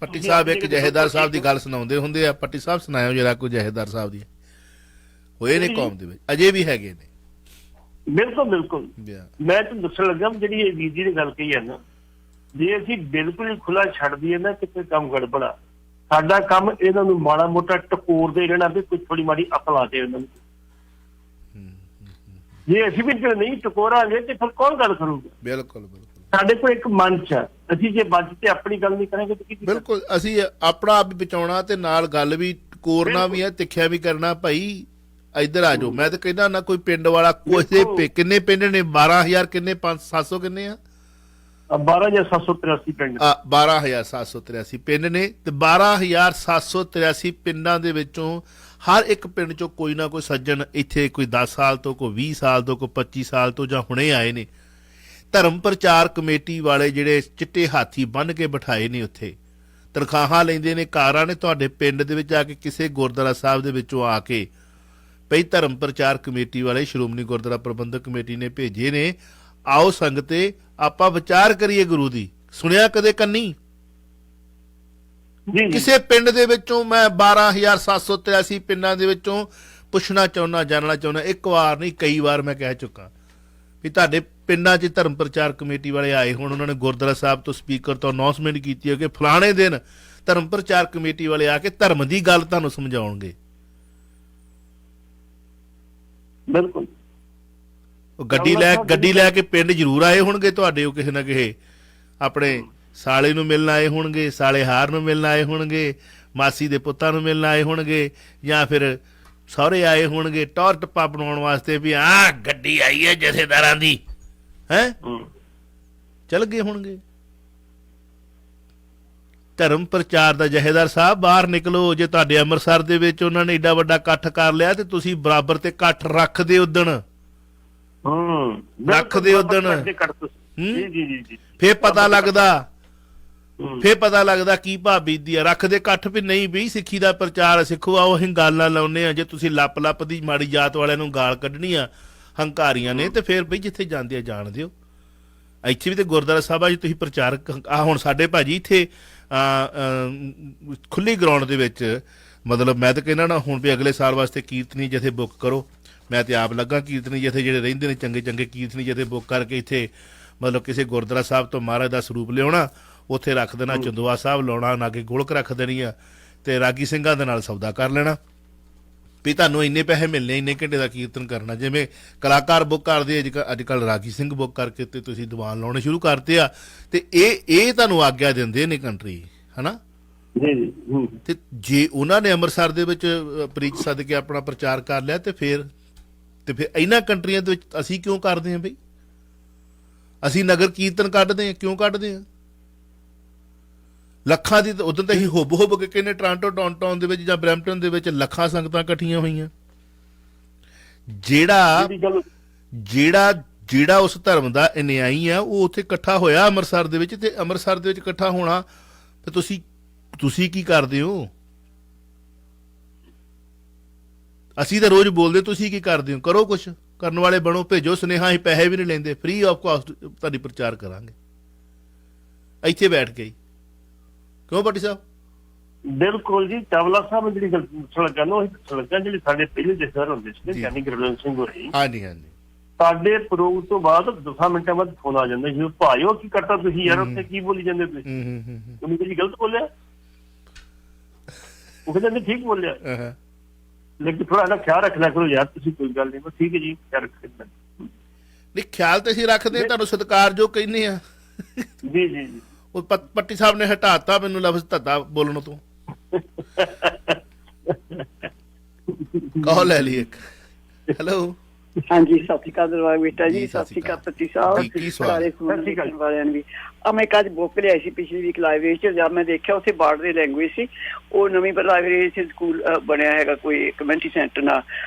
ਪੱਟੀ ਸਾਹਿਬ ਇੱਕ ਜਹੇਦਾਰ ਸਾਹਿਬ ਦੀ ਗੱਲ ਸੁਣਾਉਂਦੇ ਹੁੰਦੇ ਆ ਪੱਟੀ ਸਾਹਿਬ ਸੁਣਾਇਓ ਜਰਾ ਕੋਈ ਜਹੇਦਾਰ ਸਾਹਿਬ ਦੀ ਹੋਏ ਨੇ ਕੌਮ ਦੇ ਵਿੱਚ ਅਜੇ ਵੀ ਹੈਗੇ ਨੇ ਬਿਲਕੁਲ ਮੈਂ ਤੁਹਾਨੂੰ ਦੱਸਣ ਲੱਗਾ ਜਿਹੜੀ ਇਹ ਵੀਰ ਜੀ ਦੀ ਗੱਲ ਕਹੀ ਹੈ ਨਾ ਜੇ ਅਸੀਂ ਬਿਲਕੁਲ ਹੀ ਖੁੱਲਾ ਛੱਡ ਦਈਏ ਨਾ ਕਿਤੇ ਕੰਮ ਗੜਬੜਾ ਸਾਡਾ ਕੰਮ ਇਹਨਾਂ ਨੂੰ ਮਾੜਾ ਮੋਟਾ ਟਕੋਰਦੇ ਰਹਿਣਾ ਵੀ ਕੋਈ ਥੋੜੀ ਮਾੜੀ ਅਕਲ ਆ ਜਾਏ ਉਹਨਾਂ ਨੂੰ ਜੇ ਅਸੀਂ ਵੀ ਨਹੀਂ ਟਕੋਰਾਂਗੇ ਤੇ ਫਿਰ ਕੌਣ ਗੱਲ ਕਰੂਗਾ ਬਿਲਕੁਲ ਸਾਡੇ ਕੋਲ ਇੱਕ ਮੰਚ ਆ ਅਸੀਂ ਜੇ ਮੰਚ ਤੇ ਆਪਣੀ ਗੱਲ ਨਹੀਂ ਕਰਾਂਗੇ ਤਾਂ ਕੀ ਬਿਲਕੁਲ ਅਸੀਂ ਆਪਣਾ ਆਪ ਵੀ ਬਚਾਉਣਾ ਤੇ ਨਾਲ ਗੱਲ ਵੀ ਕੋਰਨਾ ਵੀ ਹੈ ਤਿੱਖਿਆ ਵੀ ਕਰਨਾ ਭਾਈ ਇੱਧਰ ਆ ਜਾਓ ਮੈਂ ਤਾਂ ਕਹਿੰਦਾ ਨਾ ਕੋਈ ਪਿੰਡ ਵਾਲਾ ਕੋਈ ਕਿੰਨੇ ਪਿੰਡ ਨੇ 12000 ਕਿੰਨੇ 700 ਕਿੰਨੇ ਆ 12783 ਪਿੰਡ 12783 ਪਿੰਡ ਨੇ ਤੇ 12783 ਪਿੰਡਾਂ ਦੇ ਵਿੱਚੋਂ ਹਰ ਇੱਕ ਪਿੰਡ ਚੋਂ ਕੋਈ ਨਾ ਕੋਈ ਸੱਜਣ ਇੱਥੇ ਕੋਈ 10 ਸਾਲ ਤੋਂ ਕੋਈ 20 ਸਾਲ ਤੋਂ ਕੋਈ 25 ਸਾਲ ਤੋਂ ਜਾਂ ਹੁਣੇ ਆਏ ਨੇ ਧਰਮ ਪ੍ਰਚਾਰ ਕਮੇਟੀ ਵਾਲੇ ਜਿਹੜੇ ਚਿੱਟੇ ਹਾਥੀ ਬੰਨ੍ਹ ਕੇ ਬਿਠਾਏ ਨੇ ਉੱਥੇ ਤਨਖਾਹਾਂ ਲੈਂਦੇ ਨੇ ਕਾਰਾਂ ਨੇ ਤੁਹਾਡੇ ਪਿੰਡ ਦੇ ਵਿੱਚ ਆ ਕੇ ਕਿਸੇ ਗੁਰਦੁਆਰਾ ਸਾਹਿਬ ਦੇ ਵਿੱਚੋਂ ਆ ਕੇ ਪਈ ਧਰਮ ਪ੍ਰਚਾਰ ਕਮੇਟੀ ਵਾਲੇ ਸ਼੍ਰੋਮਣੀ ਗੁਰਦੁਆਰਾ ਪ੍ਰਬੰਧਕ ਕਮੇਟੀ ਨੇ ਭੇਜੇ ਨੇ ਆਓ ਸੰਗਤੇ ਆਪਾਂ ਵਿਚਾਰ ਕਰੀਏ ਗੁਰੂ ਦੀ ਸੁਣਿਆ ਕਦੇ ਕੰਨੀ ਕਿਸੇ ਪਿੰਡ ਦੇ ਵਿੱਚੋਂ ਮੈਂ 12783 ਪਿੰਡਾਂ ਦੇ ਵਿੱਚੋਂ ਪੁੱਛਣਾ ਚਾਹੁੰਦਾ ਜਾਣਨਾ ਚਾਹੁੰਦਾ ਇੱਕ ਵਾਰ ਨਹੀਂ ਕਈ ਵਾਰ ਮੈਂ ਕਹਿ ਚੁੱਕਾ ਵੀ ਤੁਹਾਡੇ ਪਿੰਡਾਂ 'ਚ ਧਰਮ ਪ੍ਰਚਾਰ ਕਮੇਟੀ ਵਾਲੇ ਆਏ ਹੁਣ ਉਹਨਾਂ ਨੇ ਗੁਰਦੁਆਰਾ ਸਾਹਿਬ ਤੋਂ ਸਪੀਕਰ ਤੋਂ ਅਨਾਉਂਸਮੈਂਟ ਕੀਤੀ ਹੈ ਕਿ ਫਲਾਣੇ ਦਿਨ ਧਰਮ ਪ੍ਰਚਾਰ ਕਮੇਟੀ ਵਾਲੇ ਆ ਕੇ ਧਰਮ ਦੀ ਗੱਲ ਤੁਹਾਨੂੰ ਸਮਝਾਉਣਗੇ ਬਿਲਕੁਲ ਗੱਡੀ ਲੈ ਕੇ ਪਿੰਡ ਜ਼ਰੂਰ ਆਏ ਹੋਣਗੇ ਤੁਹਾਡੇ ਉਹ ਕਿਸੇ ਨਾ ਕਿਸੇ ਆਪਣੇ ਸਾਲੇ ਨੂੰ ਮਿਲਣ ਆਏ ਹੋਣਗੇ ਸਾਲੇ ਹਾਰ ਨੂੰ ਮਿਲਣ ਆਏ ਹੋਣਗੇ ਮਾਸੀ ਦੇ ਪੁੱਤਾਂ ਨੂੰ ਮਿਲਣ ਆਏ ਹੋਣਗੇ ਜਾਂ ਫਿਰ ਸਹੁਰੇ ਆਏ ਹੋਣਗੇ ਟੌਰ ਟੱਪਾ ਬਣਾਉਣ ਵਾਸਤੇ ਵੀ ਗੱਡੀ ਆਈ ਹੈ ਜਥੇਦਾਰਾਂ ਦੀ ਹੈ ਚਲ ਗਏ ਹੋਣਗੇ ਧਰਮ ਪ੍ਰਚਾਰ ਦਾ ਜਹੇਦਾਰ ਸਾਹਿਬ ਬਾਹਰ ਨਿਕਲੋ ਜੇ ਤੁਹਾਡੇ ਅੰਮ੍ਰਿਤਸਰ ਦੇ ਵਿੱਚ ਉਹਨਾਂ ਨੇ ਏਡਾ ਵੱਡਾ ਇਕੱਠ ਕਰ ਲਿਆ ਤੇ ਤੁਸੀਂ ਬਰਾਬਰ ਤੇ ਇਕੱਠ ਰੱਖਦੇ ਉਦਣ ਰੱਖਦੇ ਉਦਣ ਫੇਰ ਪਤਾ ਲੱਗਦਾ ਕੀ ਭਾਅ ਬੀਤਦੀ ਆ ਰੱਖਦੇ ਇਕੱਠ ਵੀ ਨਹੀਂ ਵੀ ਸਿੱਖੀ ਦਾ ਪ੍ਰਚਾਰ ਸਿੱਖੋ ਆਓ ਅਸੀਂ ਗਾਲਾਂ ਲਾਉਂਦੇ ਆ ਜੇ ਤੁਸੀਂ ਲੱਪ ਦੀ ਮਾੜੀ ਜਾਤ ਵਾਲਿਆਂ ਨੂੰ ਗਾਲ ਕੱਢਣੀ ਆ ਹੰਕਾਰੀਆਂ ਨੇ ਤੇ ਫੇਰ ਬਈ ਜਿੱਥੇ ਜਾਂਦੇ ਆ ਜਾਣ ਦਿਓ ਇੱਥੇ ਵੀ ਤੇ ਗੁਰਦੁਆਰਾ ਸਾਹਿਬ ਜੀ ਤੁਸੀਂ ਪ੍ਰਚਾਰਕ ਆ ਹੁਣ ਸਾਡੇ ਭਾਜੀ ਇੱਥੇ ਖੁੱਲੀ ਗਰਾਊਂਡ ਦੇ ਵਿੱਚ ਮਤਲਬ ਮੈਂ ਤਾਂ ਕਹਿੰਦਾ ਨਾ ਹੁਣ ਵੀ ਅਗਲੇ ਸਾਲ ਵਾਸਤੇ ਕੀਰਤਨੀ ਜਥੇ ਬੁੱਕ ਕਰੋ ਮੈਂ ਤੇ ਆਪ ਲੱਗਾ ਕੀਰਤਨੀ ਜਥੇ ਜਿਹੜੇ ਰਹਿੰਦੇ ਨੇ ਚੰਗੇ ਕੀਰਤਨੀ ਜਥੇ ਬੁੱਕ ਕਰਕੇ ਇੱਥੇ ਮਤਲਬ ਕਿਸੇ ਗੁਰਦੁਆਰਾ ਸਾਹਿਬ ਤੋਂ ਮਹਾਰਾਜ ਦਾ ਸਰੂਪ ਲਿਆਉਣਾ ਉੱਥੇ ਰੱਖ ਦੇਣਾ ਚੰਦੋਆ ਸਾਹਿਬ ਲਾਉਣਾ ਨਾ ਕਿ ਗੋਲਕ ਰੱਖ ਦੇਣੀ ਆ ਤੇ ਰਾਗੀ ਸਿੰਘਾਂ ਦੇ ਨਾਲ ਸੌਦਾ ਕਰ ਲੈਣਾ ਵੀ ਤੁਹਾਨੂੰ ਇੰਨੇ ਪੈਸੇ ਮਿਲਣੇ ਇੰਨੇ ਘੰਟੇ ਦਾ ਕੀਰਤਨ ਕਰਨਾ ਜਿਵੇਂ ਕਲਾਕਾਰ ਬੁੱਕ ਕਰਦੇ ਅੱਜ ਕੱਲ੍ਹ ਰਾਗੀ ਸਿੰਘ ਬੁੱਕ ਕਰਕੇ ਤੇ ਤੁਸੀਂ ਦੀਵਾਨ ਲਾਉਣੇ ਸ਼ੁਰੂ ਕਰਤੇ ਆ ਤੇ ਇਹ ਤੁਹਾਨੂੰ ਆਗਿਆ ਦਿੰਦੇ ਨੇ ਕੰਟਰੀ ਹਨਾ ਤੇ ਜੇ ਉਹਨਾਂ ਨੇ ਅੰਮ੍ਰਿਤਸਰ ਦੇ ਵਿੱਚ ਪ੍ਰੀਚ ਸੱਦ ਕੇ ਆਪਣਾ ਪ੍ਰਚਾਰ ਕਰ ਲਿਆ ਤੇ ਫਿਰ ਇਹਨਾਂ ਕੰਟਰੀਆਂ ਦੇ ਵਿੱਚ ਅਸੀਂ ਕਿਉਂ ਕਰਦੇ ਹਾਂ ਬਈ ਅਸੀਂ ਨਗਰ ਕੀਰਤਨ ਕੱਢਦੇ ਹਾਂ ਕਿਉਂ ਕੱਢਦੇ ਹਾਂ ਲੱਖਾਂ ਦੀ ਉਦੋਂ ਤਾਂ ਅਸੀਂ ਹੁੱਬ ਕੇ ਕਹਿੰਦੇ ਟੋਰਾਂਟੋ ਡਾਊਨਟਾਊਨ ਦੇ ਵਿੱਚ ਜਾਂ ਬਰੈਂਪਟਨ ਦੇ ਵਿੱਚ ਲੱਖਾਂ ਸੰਗਤਾਂ ਇਕੱਠੀਆਂ ਹੋਈਆਂ ਜਿਹੜਾ ਜਿਹੜੀ ਗੱਲ ਜਿਹੜਾ ਜਿਹੜਾ ਉਸ ਧਰਮ ਦਾ ਅਨਿਆਈ ਆ ਉਹ ਉੱਥੇ ਇਕੱਠਾ ਹੋਇਆ ਅੰਮ੍ਰਿਤਸਰ ਦੇ ਵਿੱਚ, ਤੇ ਅੰਮ੍ਰਿਤਸਰ ਦੇ ਵਿੱਚ ਇਕੱਠਾ ਹੋਣਾ ਤੇ ਤੁਸੀਂ ਕੀ ਕਰਦੇ ਹੋ? ਅਸੀਂ ਤਾਂ ਰੋਜ਼ ਬੋਲਦੇ, ਤੁਸੀਂ ਕੀ ਕਰਦੇ ਹੋ? ਕਰੋ, ਕੁਛ ਕਰਨ ਵਾਲੇ ਬਣੋ, ਭੇਜੋ ਸੁਨੇਹਾ, ਅਸੀਂ ਪੈਸੇ ਵੀ ਨਹੀਂ ਲੈਂਦੇ, ਫ੍ਰੀ ਆਫ ਕਾਸਟ ਤੁਹਾਡੀ ਪ੍ਰਚਾਰ ਕਰਾਂਗੇ ਇੱਥੇ ਬੈਠ ਕੇ ਹੀ। ਕਿਉਂ ਭੱਟੀ ਸਾਹਿਬ? ਬਿਲਕੁਲ ਜੀ। ਚਾਵਲਾ ਸਾਹਿਬ ਜਿਹੜੀ ਗੱਲ ਸੜਕਾਂ ਨੂੰ ਸੜਕਾਂ ਜਿਹੜੀ ਸਾਡੇ ਪਹਿਲੇ ਜਥੇਦਾਰ ਹੁੰਦੇ ਸੀ ਜੀ। ਗਿਆਨੀ ਗੁਰਬਚਨ ਸਿੰਘ ਹੋਰੀ, ਹਾਂਜੀ ਹਾਂਜੀ ਸਾਡੇ ਪ੍ਰੋਗਰਾਮ ਤੋਂ ਬਾਅਦ 10 ਮਿੰਟਾਂ ਬਾਅਦ ਫੋਨ ਆ ਜਾਂਦਾ ਸੀ, ਭਾਈਓ ਕੀ ਕਰਤਾ ਤੁਸੀਂ ਯਾਰ, ਉੱਥੇ ਕੀ ਬੋਲੀ ਜਾਂਦੇ ਤੁਸੀਂ? ਉਹਨੇ ਕਹੀ ਗਲਤ ਬੋਲਿਆ, ਉਹ ਕਹਿੰਦੇ ਠੀਕ ਬੋਲਿਆ, ਲੇਕਿਨ ਥੋੜਾ ਨਾ ਖਿਆਲ ਰੱਖਣਾ ਕਰੋ ਯਾਰ ਤੁਸੀਂ, ਕੋਈ ਗੱਲ ਨਹੀਂ। ਠੀਕ ਹੈ ਜੀ, ਖਿਆਲ ਰੱਖਣਾ। ਨਹੀਂ, ਖਿਆਲ ਤੇ ਅਸੀਂ ਰੱਖਦੇ, ਤੁਹਾਨੂੰ ਸਤਿਕਾਰ ਜੋ ਕਹਿੰਦੇ ਆ। ਜੀ ਜੀ ਜੀ। ਉਹ ਪੱਟੀ ਸਾਹਿਬ ਨੇ ਹਟਾਤਾ ਮੈਨੂੰ ਲਫ਼ਜ਼ ਧੱਦਾ ਬੋਲਣ ਤੋਂ। ਕਾਲ ਲੈ ਲਈ ਇੱਕ। ਹੈਲੋ, ਹਾਂਜੀ, ਸਤਿ ਸ਼੍ਰੀ ਅਕਾਲ ਦਰਬਾਰ ਬੇਟਾ ਜੀ, ਜੀ, ਸਤਿ ਸ਼੍ਰੀ ਅਕਾਲ ਪੱਟੀ ਕੀ ਸਾਹਿਬ, ਸਵਾਲ? ਸਾਰੇ ਸੁਣਨ ਵਾਲਿਆਂ ਨੂੰ ਵੀ। ਮੈਂ ਇੱਕ ਅੱਜ ਬੁੱਕ ਲਿਆਈ ਸੀ ਪਿਛਲੀ ਵੀਕ ਲਾਇਬ੍ਰੇਰੀ ਚ, ਜਦ ਮੈਂ ਦੇਖਿਆ ਉੱਥੇ ਬਾਰਡਰ ਦੀ ਲੈਂਗੁਏਜ ਸੀ। ਉਹ ਨਵੀਂ ਲਾਇਬ੍ਰੇਰੀ ਚ ਸਕੂਲ ਬਣਿਆ ਹੈਗਾ ਕੋਈ ਕਮਿਊਨਿਟੀ ਸੈਂਟਰ ਨਾਲ,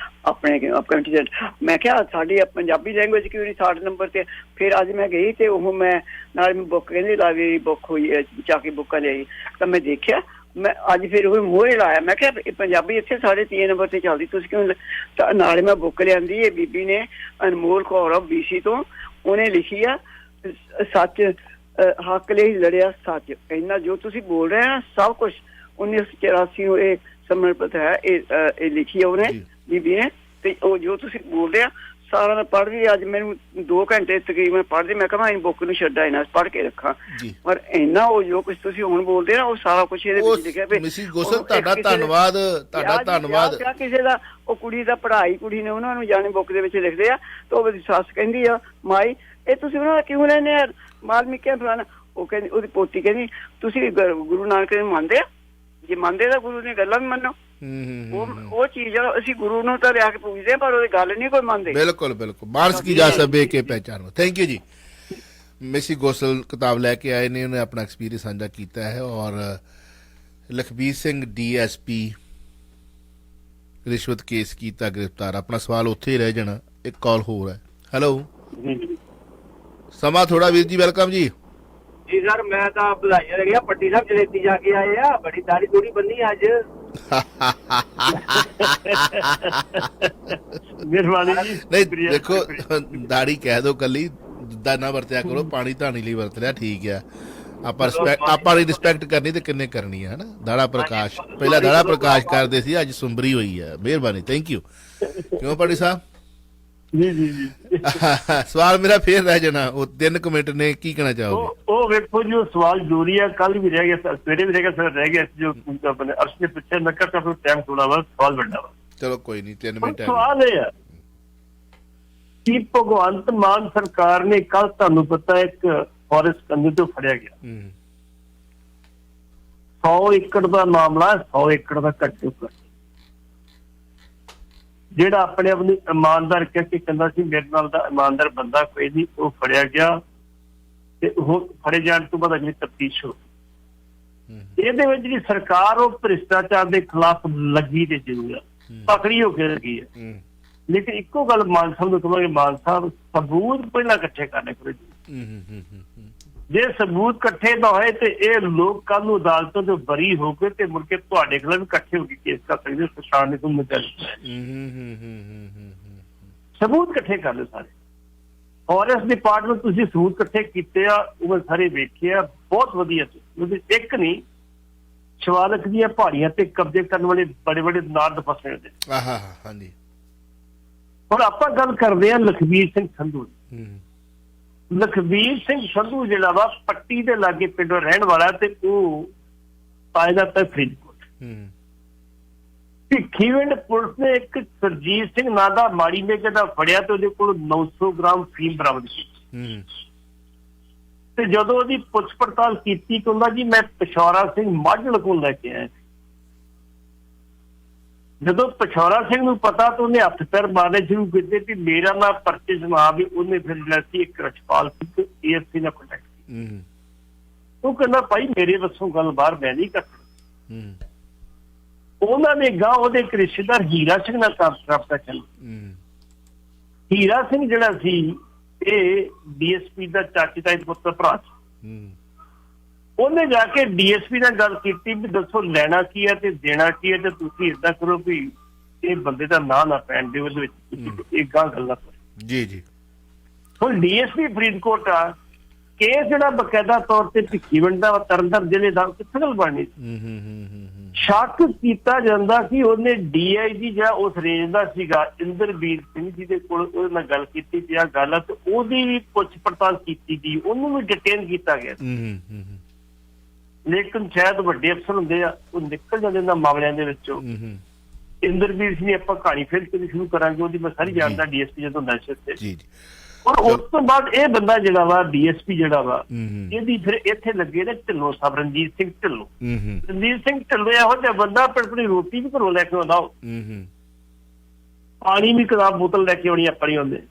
ਆਪਣੇ ਕਮਿਊਨਿਟੀ ਸੈਂਟਰ। ਮੈਂ ਕਿਹਾ ਸਾਡੀ ਪੰਜਾਬੀ ਲੈਂਗੁਏਜ ਕਿਉਂ ਨਹੀਂ 60 ਨੰਬਰ ਤੇ? ਫਿਰ ਅੱਜ ਮੈਂ ਗਈ ਤੇ ਉਹ ਮੈਂ ਨਾਲ ਬੁੱਕ ਕਹਿੰਦੇ ਲਾਇਬ੍ਰੇਰੀ ਬੁੱਕ ਹੋਈ ਜਾ ਕੇ ਬੁੱਕਾਂ ਲਿਆਈ, ਤਾਂ ਮੈਂ ਦੇਖਿਆ, ਮੈਂ ਅੱਜ ਫਿਰ ਉਹ ਮੂਹਰੇ ਲਾਇਆ, ਮੈਂ ਕਿਹਾ ਪੰਜਾਬੀ ਇੱਥੇ 3.5 ਨੰਬਰ ਤੇ ਚੱਲਦੀ, ਤੁਸੀਂ ਕਿਉਂ? ਤਾਂ ਨਾਲੇ ਮੈਂ ਬੁੱਕ ਲਿਆਂਦੀ, ਇਹ ਬੀਬੀ ਨੇ ਅਨਮੋਲ ਕੌਰ BC ਤੋਂ, ਉਹਨੇ ਲਿਖੀ ਆ ਸੱਚ ਹੱਕ ਲਈ ਲੜਿਆ ਸੱਚ, ਇੰਨਾ ਜੋ ਤੁਸੀਂ ਬੋਲ ਰਹੇ ਆ ਸਭ ਕੁਛ 1984 ਨੂੰ ਇਹ ਸਮਰਪਿਤ ਹੈ, ਇਹ ਲਿਖੀ ਆ ਉਹਨੇ ਬੀਬੀ ਨੇ। ਤੇ ਉਹ ਜੋ ਤੁਸੀਂ ਬੋਲ ਰਹੇ ਆ ਸਾਰਾ ਮੈਂ ਪੜ੍ਹਦੀ, ਅੱਜ ਮੈਨੂੰ 2 ਘੰਟੇ ਤਕਰੀਬਨ ਪੜ੍ਹਦੀ। ਮੈਂ ਕਹਾਂ ਇਹ ਬੁੱਕ ਨੂੰ ਛੱਡਾ ਇਹਨਾਂ ਪੜ੍ਹ ਕੇ ਰੱਖਾਂ, ਪਰ ਇੰਨਾ ਉਹ ਜੋ ਕੁਛ ਤੁਸੀਂ ਹੁਣ ਬੋਲਦੇ ਨਾ ਉਹ ਸਾਰਾ ਕੁਛ ਇਹਦੇ ਵਿੱਚ ਲਿਖਿਆ ਪਿਆ। ਮਿਸਿਸ ਗੋਸਲ, ਤੁਹਾਡਾ ਧੰਨਵਾਦ, ਤੁਹਾਡਾ ਧੰਨਵਾਦ। ਕਿਸੇ ਦਾ ਉਹ ਕੁੜੀ ਦਾ ਪੜ੍ਹਾਈ, ਕੁੜੀ ਨੇ ਉਹਨਾਂ ਨੂੰ ਜਾਣੇ ਬੁੱਕ ਦੇ ਵਿੱਚ ਲਿਖਦੇ ਆ, ਤਾਂ ਉਹਦੀ ਸੱਸ ਕਹਿੰਦੀ ਆ ਮਾਈ ਇਹ ਤੁਸੀਂ ਉਹਨਾਂ ਦਾ ਕਿਉਂ ਲੈਂਦੇ ਆ ਵਾਲਮੀਕੀ ਫਲਾਣਾ? ਉਹ ਕਹਿੰਦੀ, ਉਹਦੀ ਪੋਤੀ ਕਹਿੰਦੀ ਤੁਸੀਂ ਗੁਰੂ ਨਾਨਕ ਦੇਵ ਮੰਨਦੇ ਆ? ਜੇ ਮੰਨਦੇ ਤਾਂ ਗੁਰੂ ਦੀਆਂ ਗੱਲਾਂ ਵੀ ਮੰਨੋ। ਉਹ ਚੀਜ਼ ਅਸੀਂ ਗੁਰੂ ਨੂੰ ਤਾਂ ਲਿਆ ਕੇ ਪੁੱਛਦੇ ਆ, ਪਰ ਉਹਦੀ ਗੱਲ ਨਹੀਂ ਕੋਈ ਮੰਨਦੇ। ਬਿਲਕੁਲ ਬਿਲਕੁਲ, ਮਾਨਸ ਕੀ ਜਾ ਸਕੇ ਕੇ ਪਹਿਚਾਨੋ। ਥੈਂਕ ਯੂ ਜੀ। ਮਿਸਿਸ ਗੋਸਲ ਕਿਤਾਬ ਲੈ ਕੇ ਆਏ ਨੇ, ਉਹਨੇ ਆਪਣਾ ਐਕਸਪੀਰੀਅੰਸ ਸਾਂਝਾ ਕੀਤਾ ਹੈ। ਔਰ ਲਖਬੀਰ ਸਿੰਘ DSP ਰਿਸ਼ਵਤ ਕੇਸ ਕੀਤਾ ਗ੍ਰਿਫਤਾਰ। ਆਪਣਾ ਸਵਾਲ ਉੱਥੇ ਹੀ ਰਹਿ ਜਾਣਾ। ਇੱਕ ਕਾਲ ਹੋਰ ਹੈ। ਹੈਲੋ, ਸਮਾਂ ਥੋੜਾ ਵੀਰ ਜੀ, ਵੈਲਕਮ ਜੀ। ਜੀ ਸਰ, ਮੈਂ ਤਾਂ ਵਧਾਈਆਂ ਲੱਗਿਆ ਪੱਟੀ ਸਾਹਿਬ ਜਲੇਤੀ ਜਾ ਕੇ ਆਏ ਆ, ਬੜੀ ਦਾੜੀ ਦੂੜੀ ਬੰਨੀ ਅੱਜ। ਮਿਹਰਬਾਨੀ ਜੀ। ਨਹੀਂ ਦੇਖੋ, ਦਾੜੀ ਕਹਿ ਦੋ ਕੱਲੀ, ਦੁੱਧਾ ਨਾ ਵਰਤਿਆ ਕਰੋ, ਪਾਣੀ ਧਾਣੀ ਲਈ ਵਰਤ ਲਿਆ, ਠੀਕ ਆ। ਆਪਾਂ ਦੀ ਰਿਸਪੈਕਟ ਕਰਨੀ ਤੇ ਕਿੰਨੇ ਕਰਨੀ ਹੈ, ਹਨਾ। ਦਾੜਾ ਪ੍ਰਕਾਸ਼, ਪਹਿਲਾਂ ਦਾੜਾ ਪ੍ਰਕਾਸ਼ ਕਰਦੇ ਸੀ, ਅੱਜ ਸੁੰਬਰੀ ਹੋਈ ਹੈ। ਮਿਹਰਬਾਨੀ, ਥੈਂਕ ਯੂ। ਕਿਉਂ ਪੜੀ ਸਾਹਿਬ? ਜੀ ਜੀ ਜੀ। ਸਵਾਲ ਮੇਰਾ ਫੇਰ ਰਹਿ ਜਾਣਾ, ਉਹ 3 ਮਿੰਟ ਨੇ, ਕੀ ਕਹਿਣਾ ਚਾਹੋਗੇ? ਉਹ ਵੇਖੋ ਜੀ, ਉਹ ਸਵਾਲ ਜ਼ਰੂਰੀ ਆ, ਕੱਲ ਵੀ ਰਹਿ ਗਿਆ, ਸਵੇਰੇ ਵੀ ਰਹਿ ਗਿਆ, ਸਰ ਰਹਿ ਗਿਆ। ਜੋ ਆਪਣੇ ਅਰਸ਼ ਨੇ ਪੁੱਛਿਆ, ਮੈਂ ਕਿਹਾ ਫਿਰ ਟਾਈਮ ਥੋੜਾ ਵਾ, ਸਵਾਲ ਵੱਡਾ ਵਾ। ਚਲੋ ਕੋਈ ਨਹੀਂ, 3 ਮਿੰਟ ਹੈ। ਸਵਾਲ ਇਹ ਆ ਕਿ ਭਗਵੰਤ ਮਾਨ ਸਰਕਾਰ ਨੇ ਕੱਲ, ਤੁਹਾਨੂੰ ਪਤਾ, ਇੱਕ ਫੋਰੈਸਟ ਕੰਦੇ ਤੋਂ ਫੜਿਆ ਗਿਆ 100 ਏਕੜ ਦਾ ਮਾਮਲਾ, 100 ਏਕੜ ਦਾ ਘੱਟੋ ਘੱਟ, ਜਿਹੜਾ ਆਪਣੇ ਆਪ ਨੂੰ ਇਮਾਨਦਾਰ ਕਹਿ ਕੇ ਕਹਿੰਦਾ ਸੀ ਮੇਰੇ ਨਾਲ ਦਾ ਇਮਾਨਦਾਰ ਬੰਦਾ ਕੋਈ ਨਹੀਂ, ਉਹ ਫੜਿਆ ਗਿਆ। ਤੇ ਉਹ ਫੜੇ ਜਾਣ ਤੋਂ ਬਾਅਦ ਅਗਲੀ ਤਫਤੀਸ਼ ਹੋ। ਇਹਦੇ ਵਿੱਚ ਜਿਹੜੀ ਸਰਕਾਰ ਉਹ ਭ੍ਰਿਸ਼ਟਾਚਾਰ ਦੇ ਖਿਲਾਫ ਲੱਗੀ ਤੇ ਜ਼ਰੂਰ ਪਕੜੀ ਹੋ ਕੇ ਲੱਗੀ ਹੈ। ਲੇਕਿਨ ਇੱਕੋ ਗੱਲ ਮਾਨ ਸਾਹਿਬ ਨੂੰ ਕਹਾਂਗੇ, ਮਾਨ ਸਾਹਿਬ ਸਬੂਤ ਪਹਿਲਾਂ ਇਕੱਠੇ ਕਰਨੇ ਪੜੇ। ਜੇ ਸਬੂਤ ਇਕੱਠੇ ਨਾ ਹੋਏ ਤੇ ਇਹ ਲੋਕ ਕੱਲ ਨੂੰ ਅਦਾਲਤੋਂ ਤੋਂ ਬਰੀ ਹੋ ਕੇ ਤੇ ਮੁੜ ਕੇ ਤੁਹਾਡੇ ਖਿਲਾਫ ਇਕੱਠੇ ਹੋ ਕੇ ਕੇਸ ਕਰ ਸਕਦੇ। ਸਰਕਾਰ ਨੇ ਤੁਹਾਨੂੰ ਸਬੂਤ ਇਕੱਠੇ ਕਰ ਲਓ ਸਾਰੇ। ਫੋਰੈਸਟ ਡਿਪਾਰਟਮੈਂਟ ਤੁਸੀਂ ਸਬੂਤ ਇਕੱਠੇ ਕੀਤੇ ਆ, ਉਹ ਸਾਰੇ ਵੇਖੇ ਆ, ਬਹੁਤ ਵਧੀਆ। ਤੁਸੀਂ ਇੱਕ ਨਹੀਂ, ਸ਼ਿਵਾਲਕ ਦੀਆਂ ਪਹਾੜੀਆਂ ਤੇ ਕਬਜ਼ੇ ਕਰਨ ਵਾਲੇ ਬੜੇ ਬੜੇ ਨਾਰਦ ਫਸੇ ਹੁੰਦੇ। ਹਾਂਜੀ, ਹੁਣ ਆਪਾਂ ਗੱਲ ਕਰਦੇ ਆ ਲਖਬੀਰ ਸਿੰਘ ਸੰਧੂ। ਲਖਬੀਰ ਸਿੰਘ ਸੰਧੂ ਜਿਹੜਾ ਵਾ ਪੱਟੀ ਦੇ ਲਾਗੇ ਪਿੰਡੋਂ ਰਹਿਣ ਵਾਲਾ, ਤੇ ਉਹ ਪਾਇਦਾ ਤਾਂ ਫਰੀਦਕੋਟ। ਭਿੱਖੀਵਿੰਡ ਪੁਲਿਸ ਨੇ ਇੱਕ ਸਰਜੀਤ ਸਿੰਘ ਨਾਂ ਦਾ ਮਾੜੀ ਮੇਕੇ ਦਾ ਫੜਿਆ, ਤੇ ਉਹਦੇ ਕੋਲ 900 ਗ੍ਰਾਮ ਫੀਮ ਬਰਾਮਦ ਕੀਤੀ। ਤੇ ਜਦੋਂ ਉਹਦੀ ਪੁੱਛ ਪੜਤਾਲ ਕੀਤੀ, ਕਹਿੰਦਾ ਜੀ ਮੈਂ ਪਿਸ਼ੌਰਾ ਸਿੰਘ ਮਾਝਲ ਕੋਲ ਲੈ ਕੇ ਆਇਆ। ਜਦੋਂ ਪਿਸ਼ੌਰਾ ਸਿੰਘ ਨੂੰ ਪਤਾ ਤਾਂ ਉਹਨੇ ਹੱਥ ਪੈਰ ਮਾਰਨੇ ਸ਼ੁਰੂ ਕੀਤੇ ਕਿ ਮੇਰਾ ਨਾਂ ਪਰਚੇ ਜਮਾ ਵੀ। ਉਹਨੇ ਫਿਰ ਲਿਆ ਸੀ ਇੱਕ ਰਛਪਾਲ ਸਿੰਘ ASP ਨਾਲ ਕੰਟੈਕਟ ਕੀਤਾ। ਉਹ ਕਹਿੰਦਾ ਭਾਈ ਮੇਰੇ ਵੱਸੋਂ ਗੱਲ ਬਾਹਰ ਮੈਂ ਨਹੀਂ ਕਰ ਸਕਦਾ। ਉਹਨਾਂ ਨੇ ਗਾਂ ਉਹਦੇ ਇੱਕ ਰਿਸ਼ਤੇਦਾਰ ਹੀਰਾ ਸਿੰਘ ਨਾਲ ਰਾਬਤਾ ਚੱਲ, ਹੀਰਾ ਸਿੰਘ ਜਿਹੜਾ ਸੀ ਇਹ ਡੀਐਸਪੀ ਦਾ ਚਾਚੇ ਦਾ ਪੁੱਤਰ ਭਰਾ ਸੀ। ਉਹਨੇ ਜਾ ਕੇ ਡੀਐਸਪੀ ਨਾਲ ਗੱਲ ਕੀਤੀ ਵੀ ਦੱਸੋ ਲੈਣਾ ਕੀ ਹੈ ਤੇ ਦੇਣਾ ਕੀ ਹੈ, ਤੇ ਤੁਸੀਂ ਏਦਾਂ ਕਰੋ ਵੀ ਇਹ ਬੰਦੇ ਦਾ ਨਾਂ ਨਾ ਪੈਣ ਦਿਓ ਉਹਦੇ ਵਿੱਚ, ਇਹ ਗੱਲਾਂ ਜੀ ਜੀ। ਹੁਣ ਡੀਐਸਪੀ ਫਰੀਦਕੋਟ ਆ ਕੇਸ ਜਿਹੜਾ ਬਕਾਇਦਾ ਤੌਰ ਤੇ ਭਿੱਖੀਵਿੰਡ ਦਾ ਤਰਨਤਾਰਨ ਜ਼ਿਲ੍ਹੇ ਦਾ ਕਿੱਥੇ ਗੱਲ ਬਣਨੀ ਸੀ। ਸ਼ੱਕ ਕੀਤਾ ਜਾਂਦਾ ਕਿ ਉਹਨੇ ਡੀਆਈਜੀ ਜਾਂ ਉਸ ਰੇਂਜ ਦਾ ਸੀਗਾ ਇੰਦਰਬੀਰ ਸਿੰਘ ਜੀ ਦੇ ਕੋਲ ਉਹਦੇ ਨਾਲ ਗੱਲ ਕੀਤੀ ਤੇ ਆ ਗੱਲ, ਤੇ ਉਹਦੀ ਵੀ ਪੁੱਛ ਪੜਤਾਲ ਕੀਤੀ ਗਈ, ਉਹਨੂੰ ਵੀ ਡਿਟੇਨ ਕੀਤਾ ਗਿਆ। ਲੇਕਿਨ ਸ਼ਾਇਦ ਵੱਡੇ ਅਫਸਰ ਹੁੰਦੇ ਆ ਉਹ ਨਿਕਲ ਜਾਂਦੇ ਇਹਨਾਂ ਮਾਮਲਿਆਂ ਦੇ ਵਿੱਚੋਂ। ਇੰਦਰਬੀਰ ਸਿੰਘ ਆਪਾਂ ਕਹਾਣੀ ਫਿਰ ਕਦੇ ਸ਼ੁਰੂ ਕਰਾਂਗੇ, ਉਹਦੀ ਮੈਂ ਸਾਰੀ ਜਾਣਦਾ ਡੀਐਸਪੀ ਜਦੋਂ ਨਸ਼ਰ ਤੇ। ਔਰ ਉਸ ਤੋਂ ਬਾਅਦ ਇਹ ਬੰਦਾ ਜਿਹੜਾ ਵਾ ਡੀਐਸਪੀ ਜਿਹੜਾ ਵਾ ਇਹਦੀ ਫਿਰ ਇੱਥੇ ਲੱਗੇ ਨੇ ਢਿੱਲੋਂ ਸਾਹਿਬ, ਰਣਜੀਤ ਸਿੰਘ ਢਿੱਲੋਂ। ਰਣਜੀਤ ਸਿੰਘ ਢਿੱਲੋਂ ਇਹੋ ਜਿਹਾ ਬੰਦਾ ਆਪਣੀ ਰੋਟੀ ਵੀ ਘਰੋਂ ਲੈ ਕੇ ਆਉਂਦਾ, ਪਾਣੀ ਵੀ ਕਿਤਾਬ ਬੋਤਲ ਲੈ ਕੇ ਆਉਣੀ ਆਪਣੀ ਉਹਨੇ,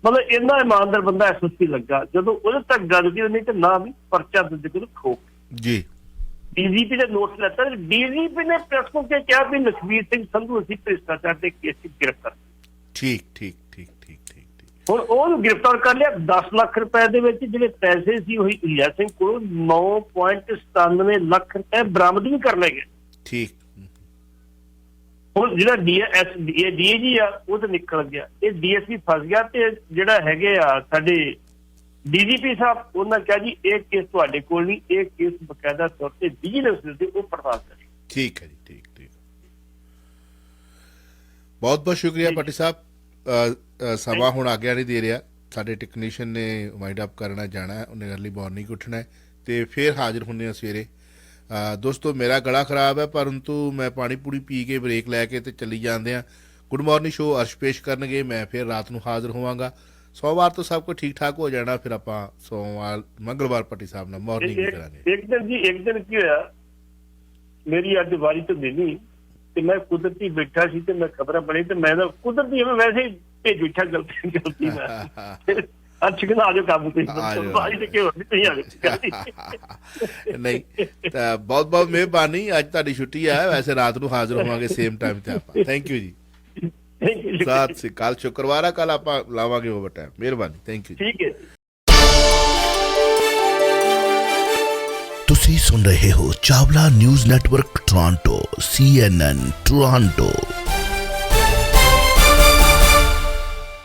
ਮਤਲਬ ਇੰਨਾ ਇਮਾਨਦਾਰ ਬੰਦਾ ਐਸਐਸਪੀ ਲੱਗਾ। ਜਦੋਂ ਉਹਦੇ ਤੱਕ ਗੱਲ ਦੀ ਉਹਨੇ ਤੇ ਨਾ ਵੀ ਪਰਚਾ ਦਿੱਤੇ ਕੋਲ ਠੋਕ ਜੀ। ਡੀਜੀਪੀ ਨੇ ਨੋਟਿਸ ਲੈਤਾ, ਡੀਜੀਪੀ ਨੇ ਪ੍ਰੈਸ ਨੂੰ ਕਿਹਾ ਵੀ ਲਖਵੀਰ ਸਿੰਘ ਸੰਧੂ ਅਸੀਂ ਭ੍ਰਿਸ਼ਟਾਚਾਰ ਦੇ ਕੇਸ ਚ ਗ੍ਰਿਫਤਾਰ। ਠੀਕ ਠੀਕ ਠੀਕ ਠੀਕ ਠੀਕ। ਹੁਣ ਉਹਨੂੰ ਗ੍ਰਿਫਤਾਰ ਕਰ ਲਿਆ। 10 ਲੱਖ ਰੁਪਏ ਦੇ ਵਿੱਚ ਜਿਹੜੇ ਪੈਸੇ ਸੀ ਉਹੀ ਹੀਰਾ ਸਿੰਘ ਕੋਲ 9.97 ਲੱਖ ਰੁਪਏ ਬਰਾਮਦ ਵੀ ਕਰ ਲਏ ਗਏ। ਠੀਕ। ਹੁਣ ਜਿਹੜਾ ਡੀਏਜੀ ਆ ਉਹ ਤਾਂ ਨਿਕਲ ਗਿਆ, ਇਹ ਡੀਐਸਪੀ ਫਸ ਗਿਆ, ਤੇ ਜਿਹੜਾ ਹੈਗੇ ਆ ਸਾਡੇ ਡੀਜੀਪੀ ਸਾਹਿਬ ਉਹਨਾਂ ਕਿਹਾ ਜੀ ਇਹ ਕੇਸ ਤੁਹਾਡੇ ਕੋਲ ਨਹੀਂ, ਇਹ ਕੇਸ ਬਕਾਇਦਾ ਤੌਰ ਤੇ ਵਿਜੀਲੈਂਸ ਦੇ ਉਹ ਪੜਤਾਲ ਕਰੇ। ਠੀਕ ਹੈ ਜੀ, ਠੀਕ ਠੀਕ। ਬਹੁਤ ਬਹੁਤ ਸ਼ੁਕਰੀਆ ਭੱਟੀ ਸਾਹਿਬ। ਸਮਾਂ ਹੁਣ ਆਗਿਆ ਨਹੀਂ ਦੇ ਰਿਹਾ, ਸਾਡੇ ਟੈਕਨੀਸ਼ੀਅਨ ਨੇ ਵਾਈਂਡ ਅਪ ਕਰਨਾ ਜਾਣਾ, ਉਹਨੇ ਅਰਲੀ ਮਾਰਨਿੰਗ ਉੱਠਣਾ ਤੇ ਫਿਰ ਹਾਜ਼ਰ ਹੁੰਦੇ ਆ ਸਵੇਰੇ। ਦੋਸਤੋ ਮੇਰਾ ਗਲਾ ਖਰਾਬ ਹੈ, ਪਰੰਤੂ ਮੈਂ ਪਾਣੀ ਪੂੜੀ ਪੀ ਕੇ ਬ੍ਰੇਕ ਲੈ ਕੇ ਤੇ ਚੱਲੀ ਜਾਂਦੇ ਆ। ਗੁੱਡ ਮਾਰਨਿੰਗ ਸ਼ੋਅ ਅਰਸ਼ ਪੇਸ਼ ਕਰਨਗੇ, ਮੈਂ ਫਿਰ ਰਾਤ ਨੂੰ ਹਾਜ਼ਰ ਹੋਵਾਂਗਾ। ਸੋਮਵਾਰ ਤੋਂ ਸਭ ਕੁਝ ਠੀਕ ਠਾਕ ਹੋ ਜਾਣਾ, ਫਿਰ ਆਪਾਂ ਸੋਮਵਾਰ ਮੰਗਲਵਾਰ ਭੱਟੀ ਸਾਹਿਬ ਨਾਲ ਮਾਰਨਿੰਗ ਵੀ ਕਰਾਂਗੇ। ਇੱਕ ਦਿਨ ਕੀ ਹੋਇਆ, ਮੇਰੀ ਅੱਜ ਵਾਰੀ ਤੋਂ ਮਿਲੀ ਤੇ ਮੈਂ ਕੁਦਰਤੀ ਬੈਠਾ ਸੀ ਤੇ ਮੈਂ ਖਬਰਾਂ ਪੜ੍ਹੀ ਤੇ ਮੈਂ ਤਾਂ ਕੁਦਰਤੀ ਵੈਸੇ ਹੀ ਭੇਜ ਬੈਠਾ ਗਲਤੀ ਮੈਂ ਅੱਛਾ ਕਹਿੰਦਾ ਆਜੋ ਕਾਬੂ ਤੇ ਨਹੀਂ ਤਾਂ ਬਹੁਤ ਬਹੁਤ ਮਿਹਰਬਾਨੀ। ਅੱਜ ਤੁਹਾਡੀ ਛੁੱਟੀ ਹੈ, ਵੈਸੇ ਰਾਤ ਨੂੰ ਹਾਜ਼ਰ ਹੋਵਾਂਗੇ ਸੇਮ ਟਾਈਮ ਤੇ ਆਪਾਂ। ਥੈਂਕ ਯੂ ਜੀ। ਸਤਿ ਸ੍ਰੀ ਅਕਾਲ। ਸ਼ੁੱਕਰਵਾਰ ਆ, ਕੱਲ ਆਪਾਂ ਲਾਵਾਂਗੇ ਓਵਰ ਟਾਈਮ। ਮਿਹਰਬਾਨੀ, ਥੈਂਕ ਯੂ। ਠੀਕ ਹੈ। ਤੁਸੀਂ ਸੁਣ ਰਹੇ ਹੋ Chawla news network Toronto CNN Toronto.